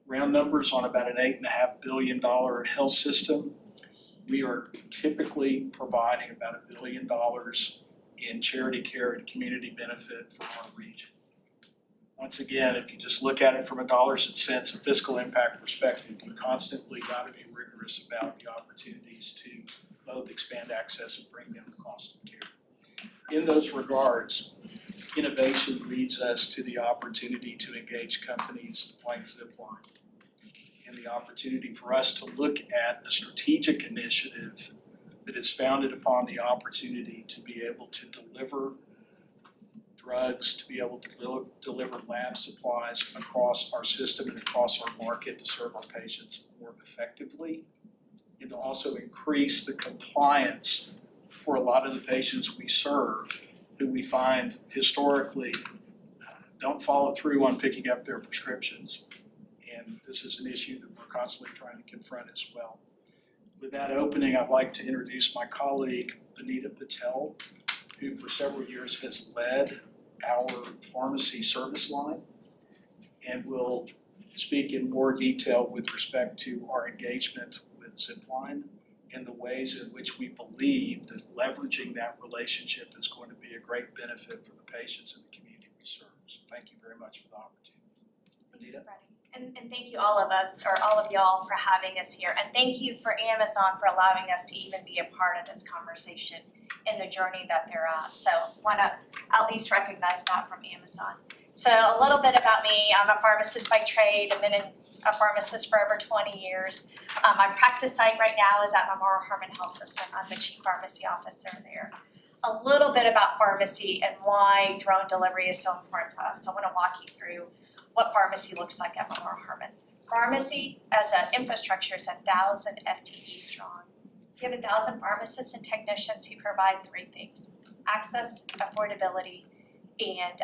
[SPEAKER 14] Round numbers on about an $8.5 billion health system, we are typically providing about $1 billion in charity care and community benefit for our region. Once again, if you just look at it from a dollars and cents and fiscal impact perspective, we constantly got to be rigorous about the opportunities to both expand access and bring down the cost of care. In those regards, innovation leads us to the opportunity to engage companies like Zipline and the opportunity for us to look at a strategic initiative that is founded upon the opportunity to be able to deliver drugs, to be able to deliver lab supplies across our system and across our market to serve our patients more effectively, and to also increase the compliance for a lot of the patients we serve who we find historically don't follow through on picking up their prescriptions. And this is an issue that we're constantly trying to confront as well. With that opening, I'd like to introduce my colleague, Benita Patel, who for several years has led our pharmacy service line and will speak in more detail with respect to our engagement with Zipline and the ways in which we believe that leveraging that relationship is going to be a great benefit for the patients and the community we serve. So thank you very much for the opportunity. Benita?
[SPEAKER 15] And thank you all of y'all for having us here. And thank you for Amazon for allowing us to even be a part of this conversation and the journey that they're on. So wanna at least recognize that from Amazon. So a little bit about me, I'm a pharmacist by trade. I've been a pharmacist for over 20 years. My practice site right now is at Memorial Hermann Health System. I'm the chief pharmacy officer there. A little bit about pharmacy and why drone delivery is so important to us. So I wanna walk you through what pharmacy looks like at Memorial Hermann. Pharmacy as an infrastructure is 1,000 FTE strong. We have 1,000 pharmacists and technicians who provide three things: access, affordability, and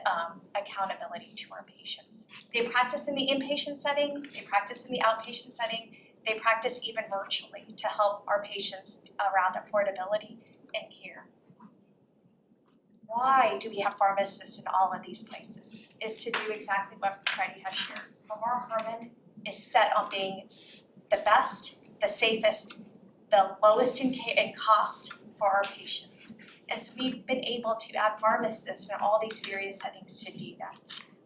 [SPEAKER 15] accountability to our patients. They practice in the inpatient setting, they practice in the outpatient setting, they practice even virtually to help our patients around affordability and care. Why do we have pharmacists in all of these places? Is to do exactly what Freddie has shared. Memorial Hermann is set on being the best, the safest, the lowest in cost for our patients. And so we've been able to add pharmacists in all these various settings to do that.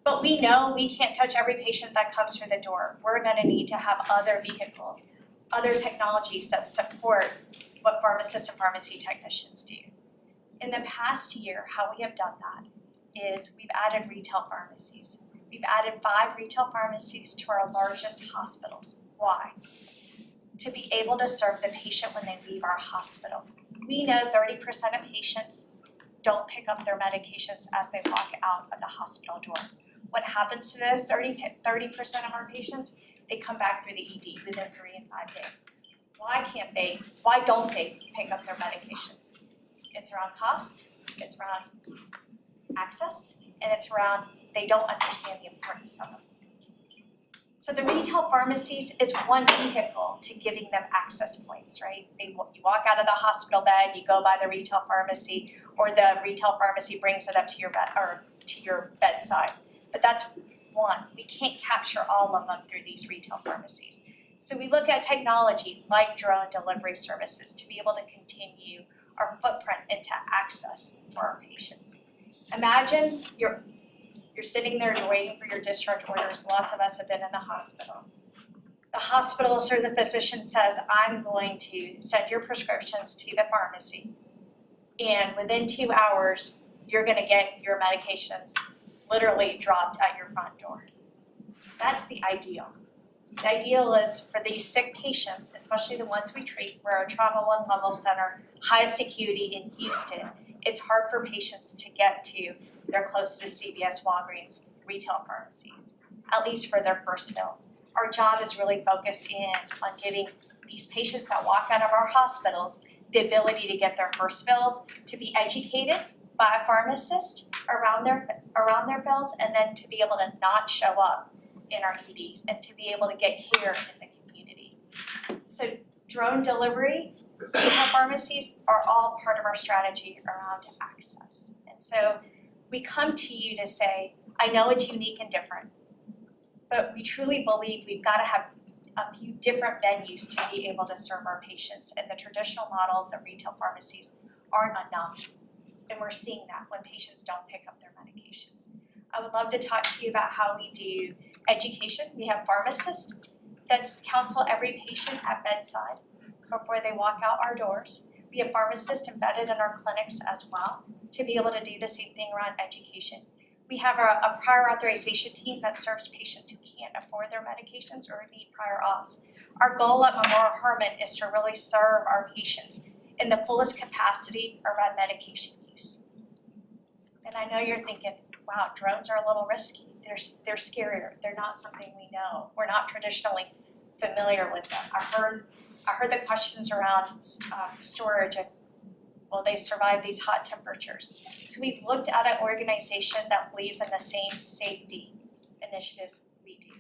[SPEAKER 15] But we know we can't touch every patient that comes through the door. We're gonna need to have other vehicles, other technologies that support what pharmacists and pharmacy technicians do. In the past year, how we have done that is we've added retail pharmacies. We've added 5 retail pharmacies to our largest hospitals. Why? To be able to serve the patient when they leave our hospital. We know 30% of patients don't pick up their medications as they walk out of the hospital door. What happens to those 30% of our patients? They come back through the ED within 3 and 5 days. Why don't they pick up their medications? It's around cost, it's around access, and it's around they don't understand the importance of them. So the retail pharmacies is one vehicle to giving them access points, right? You walk out of the hospital bed, you go by the retail pharmacy, or the retail pharmacy brings it up to your bed or to your bedside. But that's one. We can't capture all of them through these retail pharmacies. So we look at technology like drone delivery services to be able to continue our footprint into access for our patients. Imagine you're sitting there, you're waiting for your discharge orders. Lots of us have been in the hospital. The hospitalist or the physician says, I'm going to send your prescriptions to the pharmacy, and within 2 hours, you're gonna get your medications literally dropped at your front door. That's the ideal. The ideal is for these sick patients, especially the ones we treat, we're a trauma 1 level center, highest acuity in Houston. It's hard for patients to get to their closest CVS, Walgreens, retail pharmacies, at least for their first fills. Our job is really focused in on giving these patients that walk out of our hospitals the ability to get their first fills, to be educated by a pharmacist around their fills, and then to be able to not show up in our EDs and to be able to get care in the community. So drone delivery, retail pharmacies are all part of our strategy around access. And so we come to you to say, I know it's unique and different, but we truly believe we've got to have a few different venues to be able to serve our patients, and the traditional models of retail pharmacies aren't enough. And we're seeing that when patients don't pick up their medications. I would love to talk to you about how we do education. We have pharmacists that counsel every patient at bedside before they walk out our doors. We have pharmacists embedded in our clinics as well to be able to do the same thing around education. We have a prior authorization team that serves patients who can't afford their medications or need prior auths. Our goal at Memorial Hermann is to really serve our patients in the fullest capacity around medication use. And I know you're thinking, wow, drones are a little risky. They're scarier. They're not something we know. We're not traditionally familiar with them. I heard the questions around storage and will they survive these hot temperatures? So we've looked at an organization that believes in the same safety initiatives we do.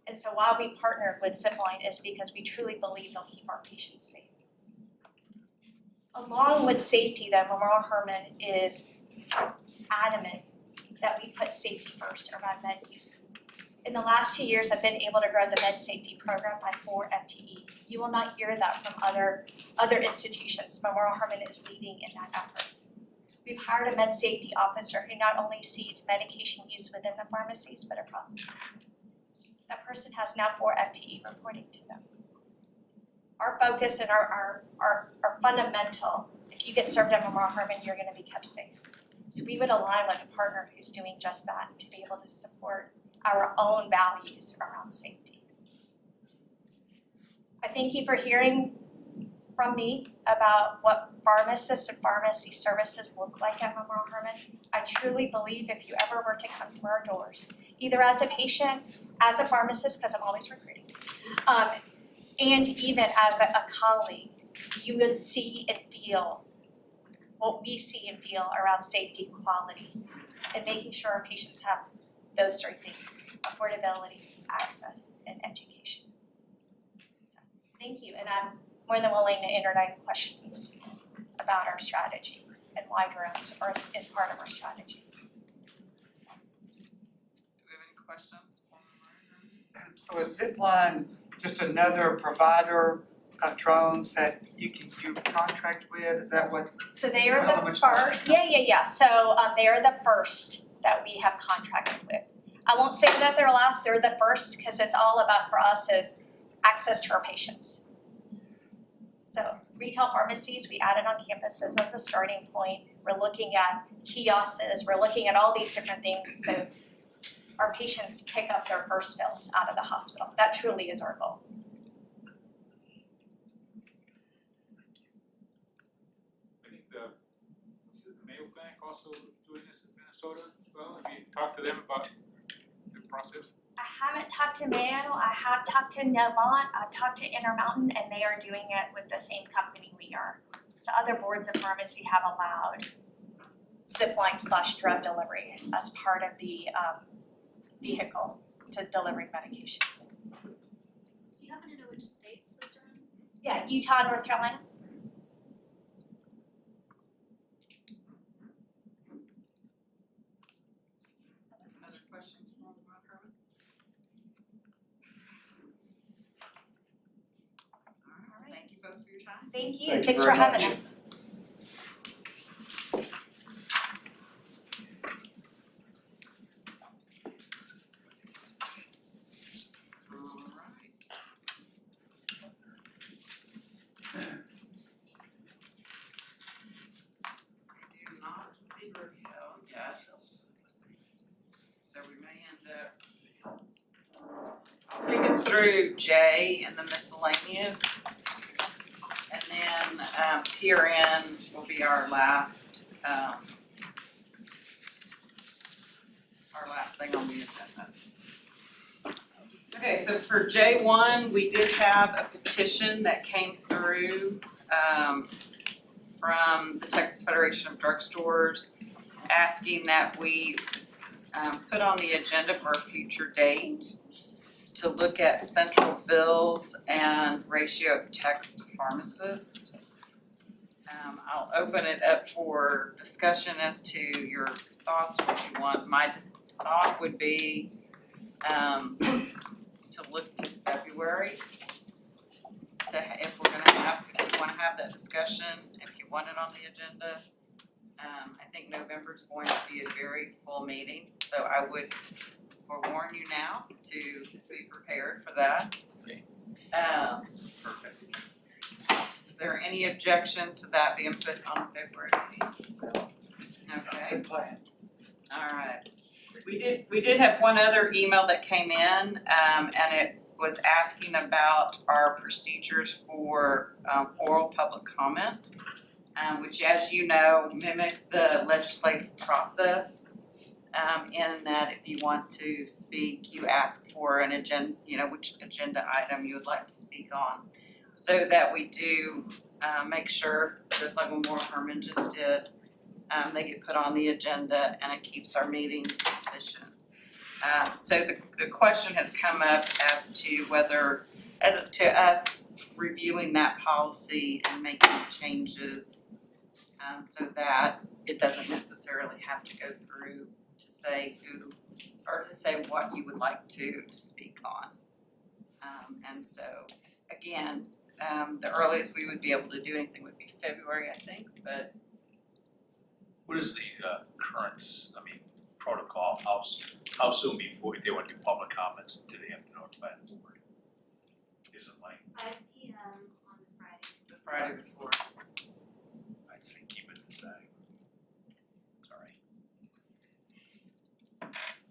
[SPEAKER 15] And so why we partnered with Zipline is because we truly believe they'll keep our patients safe. Along with safety, though, Memorial Hermann is adamant that we put safety first around med use. In the last 2 years, I've been able to grow the med safety program by 4 FTE. You will not hear that from other institutions. Memorial Hermann is leading in that effort. We've hired a med safety officer who not only sees medication use within the pharmacies, but across the system. That person has now 4 FTE reporting to them. Our focus and our fundamental, if you get served at Memorial Hermann, you're gonna be kept safe. So we would align with a partner who's doing just that to be able to support our own values around safety. I thank you for hearing from me about what pharmacist and pharmacy services look like at Memorial Hermann. I truly believe if you ever were to come to our doors, either as a patient, as a pharmacist, because I'm always recruiting, and even as a colleague, you would see and feel what we see and feel around safety, quality, and making sure our patients have those 3 things: affordability, access, and education. So, thank you, and I'm more than willing to entertain questions about our strategy and why drones is part of our strategy.
[SPEAKER 1] Do we have any questions?
[SPEAKER 6] So is Zipline just another provider of drones that you contract with? Is that what?
[SPEAKER 15] So they are
[SPEAKER 6] How
[SPEAKER 15] the
[SPEAKER 6] much
[SPEAKER 15] first,
[SPEAKER 6] more?
[SPEAKER 15] yeah. So they are the first that we have contracted with. I won't say that they're last, they're the first, because it's all about for us is access to our patients. So retail pharmacies, we added on campuses as a starting point. We're looking at kiosks, we're looking at all these different things, so our patients pick up their first fills out of the hospital. That truly is our goal.
[SPEAKER 13] I think the Mayo Clinic also doing this in Minnesota as well. Have you talked to them about the process?
[SPEAKER 15] I haven't talked to Mayo, I have talked to Novant, I've talked to Intermountain, and they are doing it with the same company we are. So other boards of pharmacy have allowed Zipline/drug delivery as part of the vehicle to delivering medications.
[SPEAKER 5] Do you happen to know which states those are in?
[SPEAKER 15] Yeah, Utah, North Carolina.
[SPEAKER 1] Other questions from Memorial Hermann? All right, thank you both for your time.
[SPEAKER 15] Thank you,
[SPEAKER 6] Thank you
[SPEAKER 15] thanks for
[SPEAKER 6] very
[SPEAKER 15] having
[SPEAKER 6] much.
[SPEAKER 15] us.
[SPEAKER 1] Do not see Raquel yet. So we may end up. I'll take us through J and the miscellaneous. And then PRN will be our last thing on the agenda. Okay, so for J1, we did have a petition that came through from the Texas Federation of Drugstores asking that we put on the agenda for a future date to look at central fills and ratio of techs to pharmacists. I'll open it up for discussion as to your thoughts, what you want. My thought would be to look to February if we wanna have that discussion, if you want it on the agenda. I think November is going to be a very full meeting, so I would forewarn you now to be prepared for that.
[SPEAKER 2] Okay. Perfect.
[SPEAKER 1] Is there any objection to that being put on February meeting? Okay.
[SPEAKER 6] Good plan.
[SPEAKER 1] Alright, we did have one other email that came in, and it was asking about our procedures for oral public comment. which, as you know, mimic the legislative process. In that if you want to speak, you ask for an agenda, which agenda item you would like to speak on. So that we do make sure, just like what Maura Herman just did, they get put on the agenda and it keeps our meetings efficient. So the question has come up as to whether, to us reviewing that policy and making changes, so that it doesn't necessarily have to go through to say who, or to say what you would like to speak on. And so, again, the earliest we would be able to do anything would be February, I think, but
[SPEAKER 16] What is the current, protocol? How soon before they want to do public comments do they have to notify the board? Is it like
[SPEAKER 5] 5 p.m. on Friday.
[SPEAKER 1] the Friday before.
[SPEAKER 16] I'd say keep it the same. Sorry.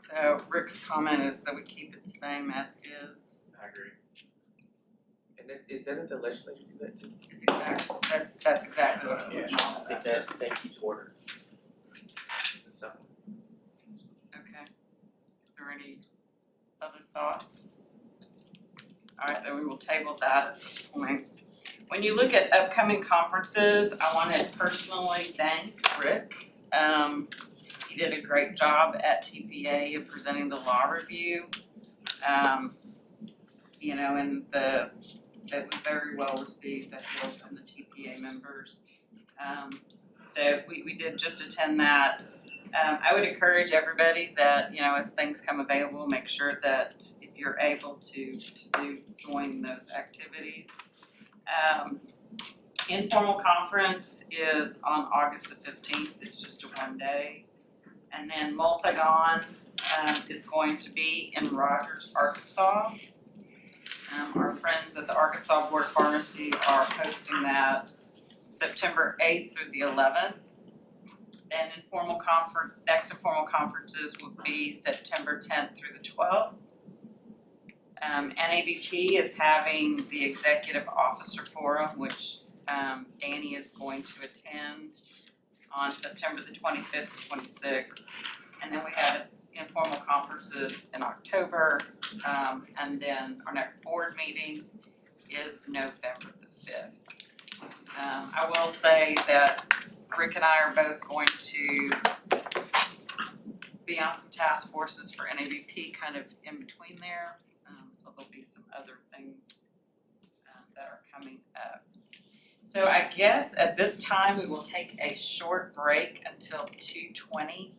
[SPEAKER 1] So Rick's comment is that we keep it the same as is.
[SPEAKER 9] I agree. And it doesn't the legislature do that too?
[SPEAKER 1] Is exactly, that's exactly what I was
[SPEAKER 9] Yeah,
[SPEAKER 1] talking
[SPEAKER 9] I think
[SPEAKER 1] about.
[SPEAKER 9] that keeps order. So.
[SPEAKER 1] Okay. Is there any other thoughts? All right, then we will table that at this point. When you look at upcoming conferences, I want to personally thank Rick. He did a great job at TPA in presenting the law review. And that was very well received, I feel, from the TPA members. So we did just attend that. I would encourage everybody that, as things come available, make sure that if you're able to join those activities. Informal conference is on August the 15th, it's just a one day. And then Multigon is going to be in Rogers, Arkansas. Our friends at the Arkansas Board of Pharmacy are hosting that September 8th through the 11th. And next informal conferences will be September 10th through the 12th. NABP is having the Executive Officer Forum, which Danny is going to attend on September the 25th and 26th. And then we have informal conferences in October, and then our next board meeting is November the 5th. I will say that Rick and I are both going to be on some task forces for NABP kind of in between there, so there'll be some other things that are coming up. So I guess at this time we will take a short break until 2:20.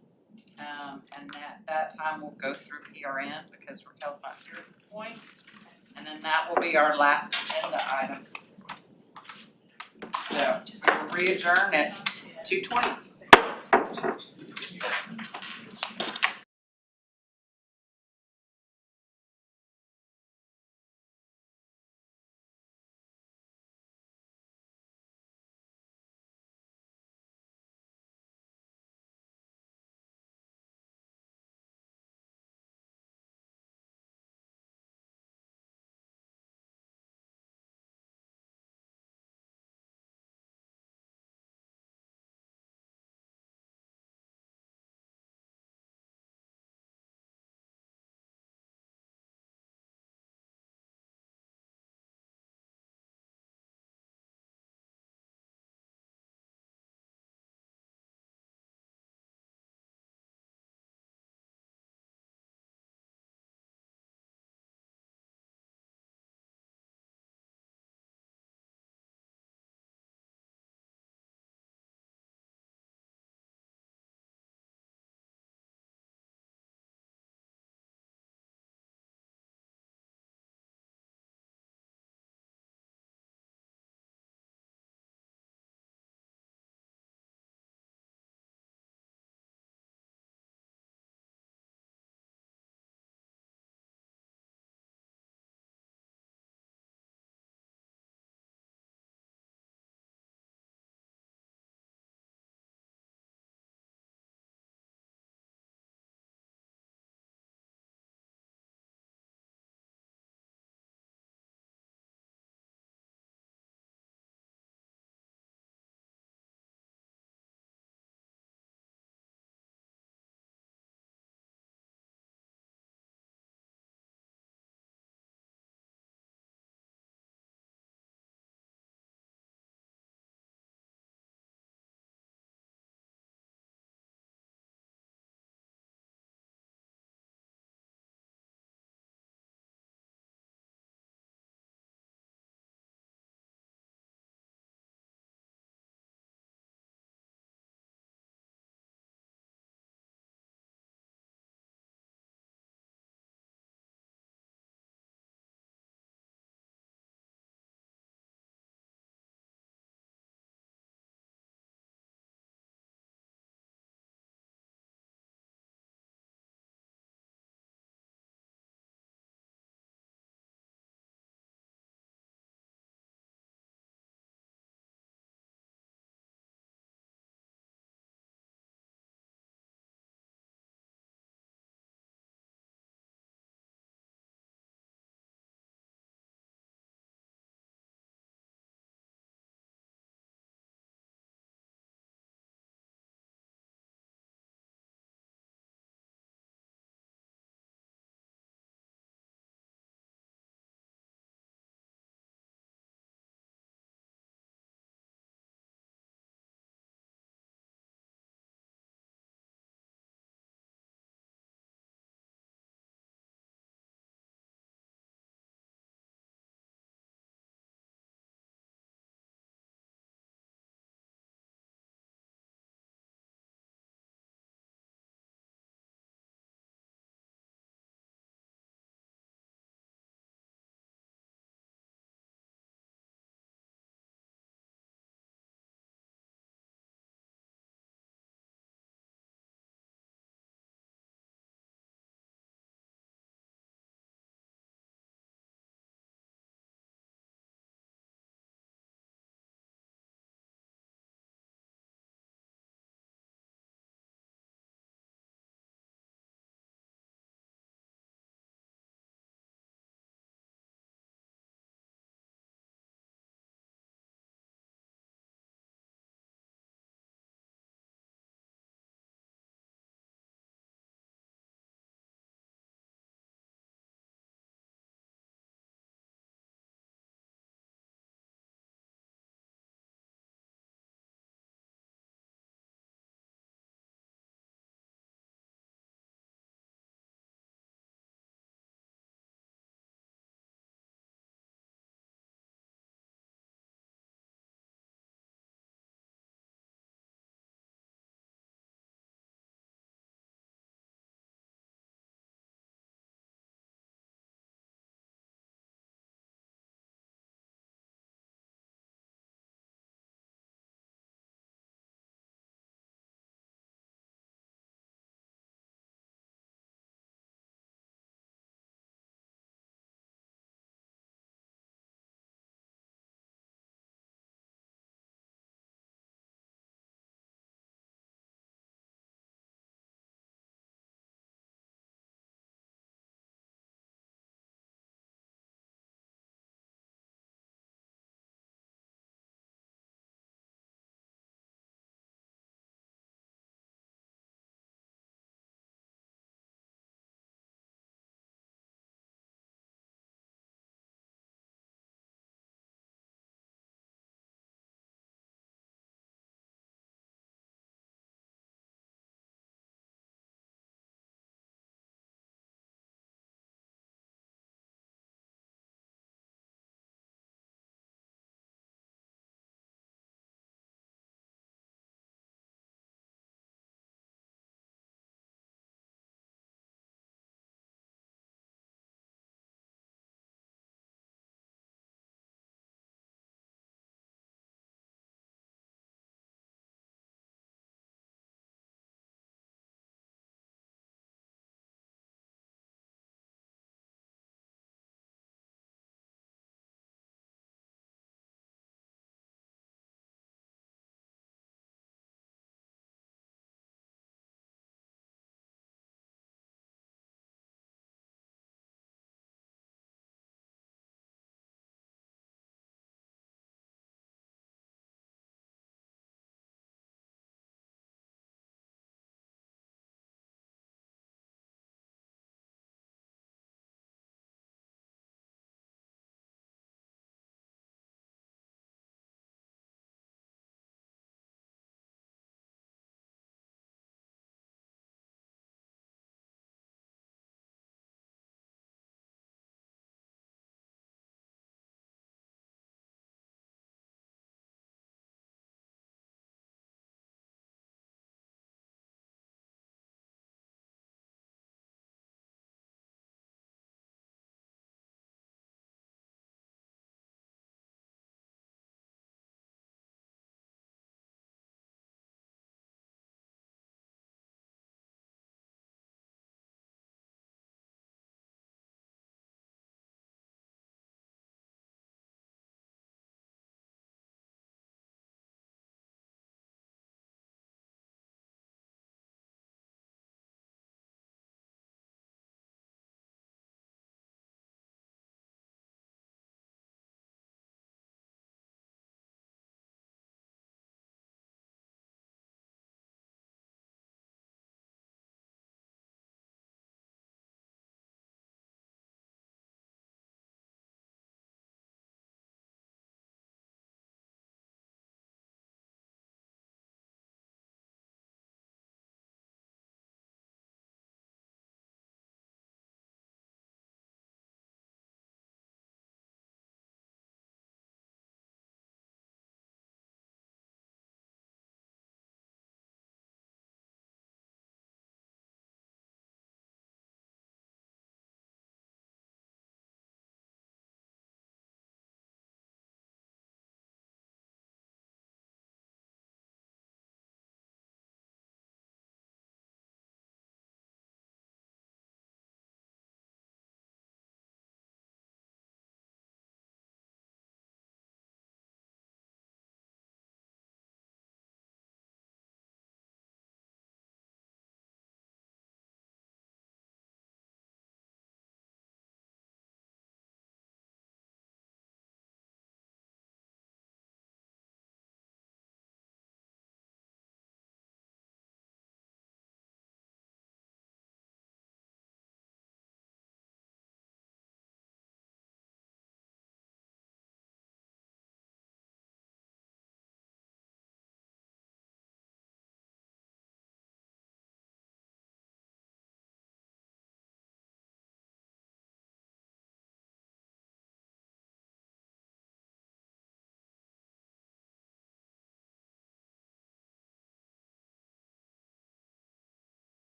[SPEAKER 1] And that time we'll go through PRN because Raquel's not here at this point. And then that will be our last agenda item. So we'll re-adjourn at 2:20.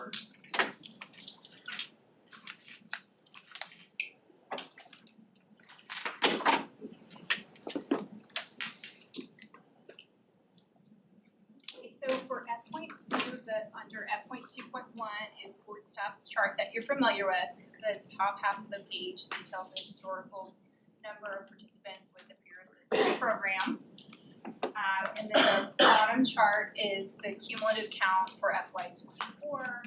[SPEAKER 2] board.
[SPEAKER 17] Okay, so for F.2, under F.2.1 is board staff's chart that you're familiar with. The top half of the page details the historical number of participants with the peer assistance program. And then the bottom chart is the cumulative count for FY24.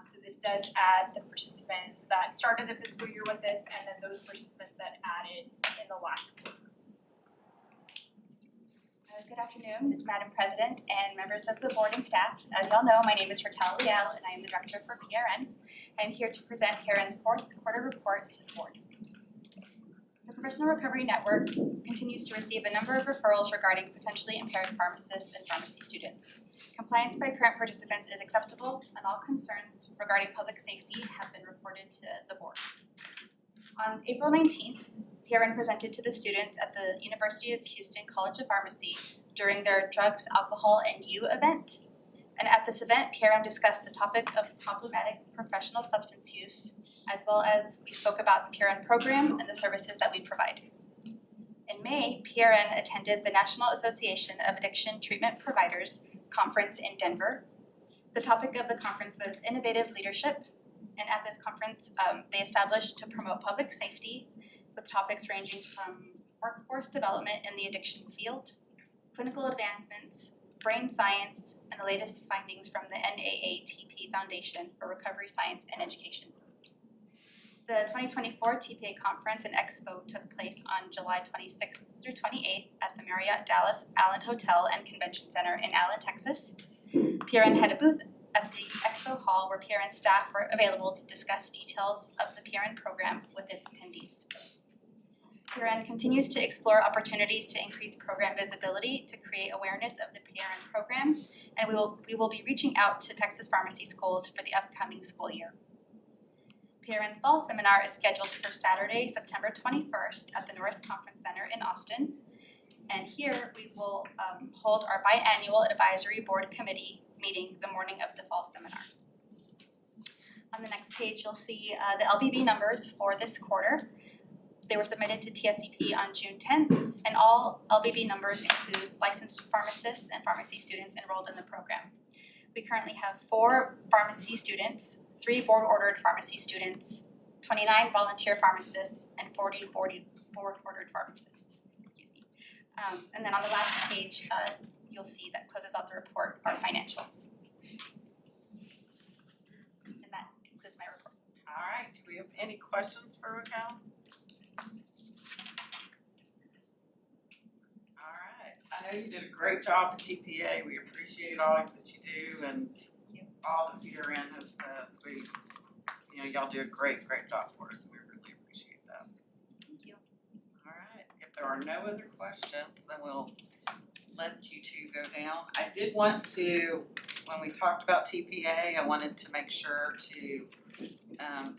[SPEAKER 17] So this does add the participants that started the fiscal year with us and then those participants that added in the last quarter.
[SPEAKER 18] Good afternoon, Madam President and members of the board and staff. As y'all know, my name is Raquel Liel and I am the Director for PRN. I'm here to present PRN's fourth quarter report to the board. The Professional Recovery Network continues to receive a number of referrals regarding potentially impaired pharmacists and pharmacy students. Compliance by current participants is acceptable and all concerns regarding public safety have been reported to the board. On April 19th, PRN presented to the students at the University of Houston College of Pharmacy during their Drugs, Alcohol, and You event. And at this event, PRN discussed the topic of problematic professional substance use, as well as we spoke about the PRN program and the services that we provide. In May, PRN attended the National Association of Addiction Treatment Providers conference in Denver. The topic of the conference was innovative leadership, and at this conference, they established to promote public safety with topics ranging from workforce development in the addiction field, clinical advancements, brain science, and the latest findings from the NAATP Foundation for Recovery Science and Education. The 2024 TPA Conference and Expo took place on July 26th through 28th at the Marriott Dallas Allen Hotel and Convention Center in Allen, Texas. PRN had a booth at the Expo Hall where PRN staff were available to discuss details of the PRN program with its attendees. PRN continues to explore opportunities to increase program visibility to create awareness of the PRN program, and we will be reaching out to Texas pharmacy schools for the upcoming school year. PRN's fall seminar is scheduled for Saturday, September 21st at the Norris Conference Center in Austin. And here we will hold our biannual advisory board committee meeting the morning of the fall seminar. On the next page, you'll see the LBB numbers for this quarter. They were submitted to TSDP on June 10th, and all LBB numbers include licensed pharmacists and pharmacy students enrolled in the program. We currently have 4 pharmacy students, 3 board-ordered pharmacy students, 29 volunteer pharmacists, and 40 board-ordered pharmacists. And then on the last page, you'll see that closes out the report, our financials. And that concludes my report.
[SPEAKER 1] All right, do we have any questions for Raquel? All right, I know you did a great job at TPA. We appreciate all that you do and all the PRN has, y'all do a great job for us. We really appreciate that.
[SPEAKER 18] Thank you.
[SPEAKER 1] All right, if there are no other questions, then we'll let you two go down. I did want to, when we talked about TPA, I wanted to make sure to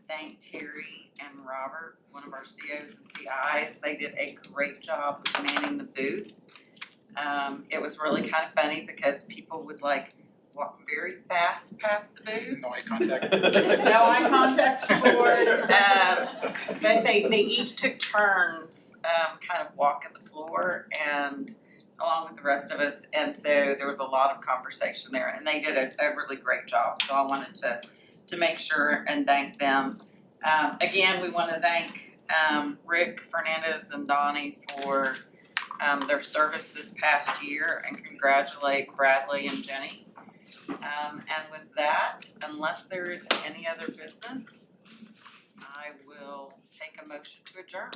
[SPEAKER 1] thank Terry and Robert, one of our COs and CIs. They did a great job with manning the booth. It was really kind of funny because people would walk very fast past the booth.
[SPEAKER 13] No eye contact.
[SPEAKER 1] No eye contact before. But they each took turns kind of walking the floor and along with the rest of us, and so there was a lot of conversation there, and they did a really great job. So I wanted to make sure and thank them. Again, we want to thank Rick Fernandez and Donnie for their service this past year, and congratulate Bradley and Jenny. And with that, unless there is any other business, I will take a motion to adjourn.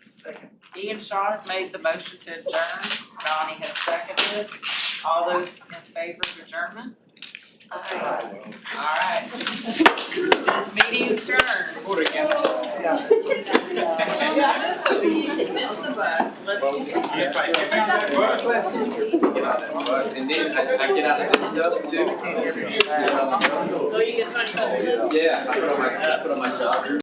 [SPEAKER 6] Second.
[SPEAKER 1] Ian Shaw has made the motion to adjourn. Donnie has seconded. All those in favor of adjournment? Aye. All right. This meeting is adjourned.
[SPEAKER 13] Vote against
[SPEAKER 19] And then I get out of this stuff too.
[SPEAKER 9] Oh, you get my stuff?
[SPEAKER 19] Yeah, I put on my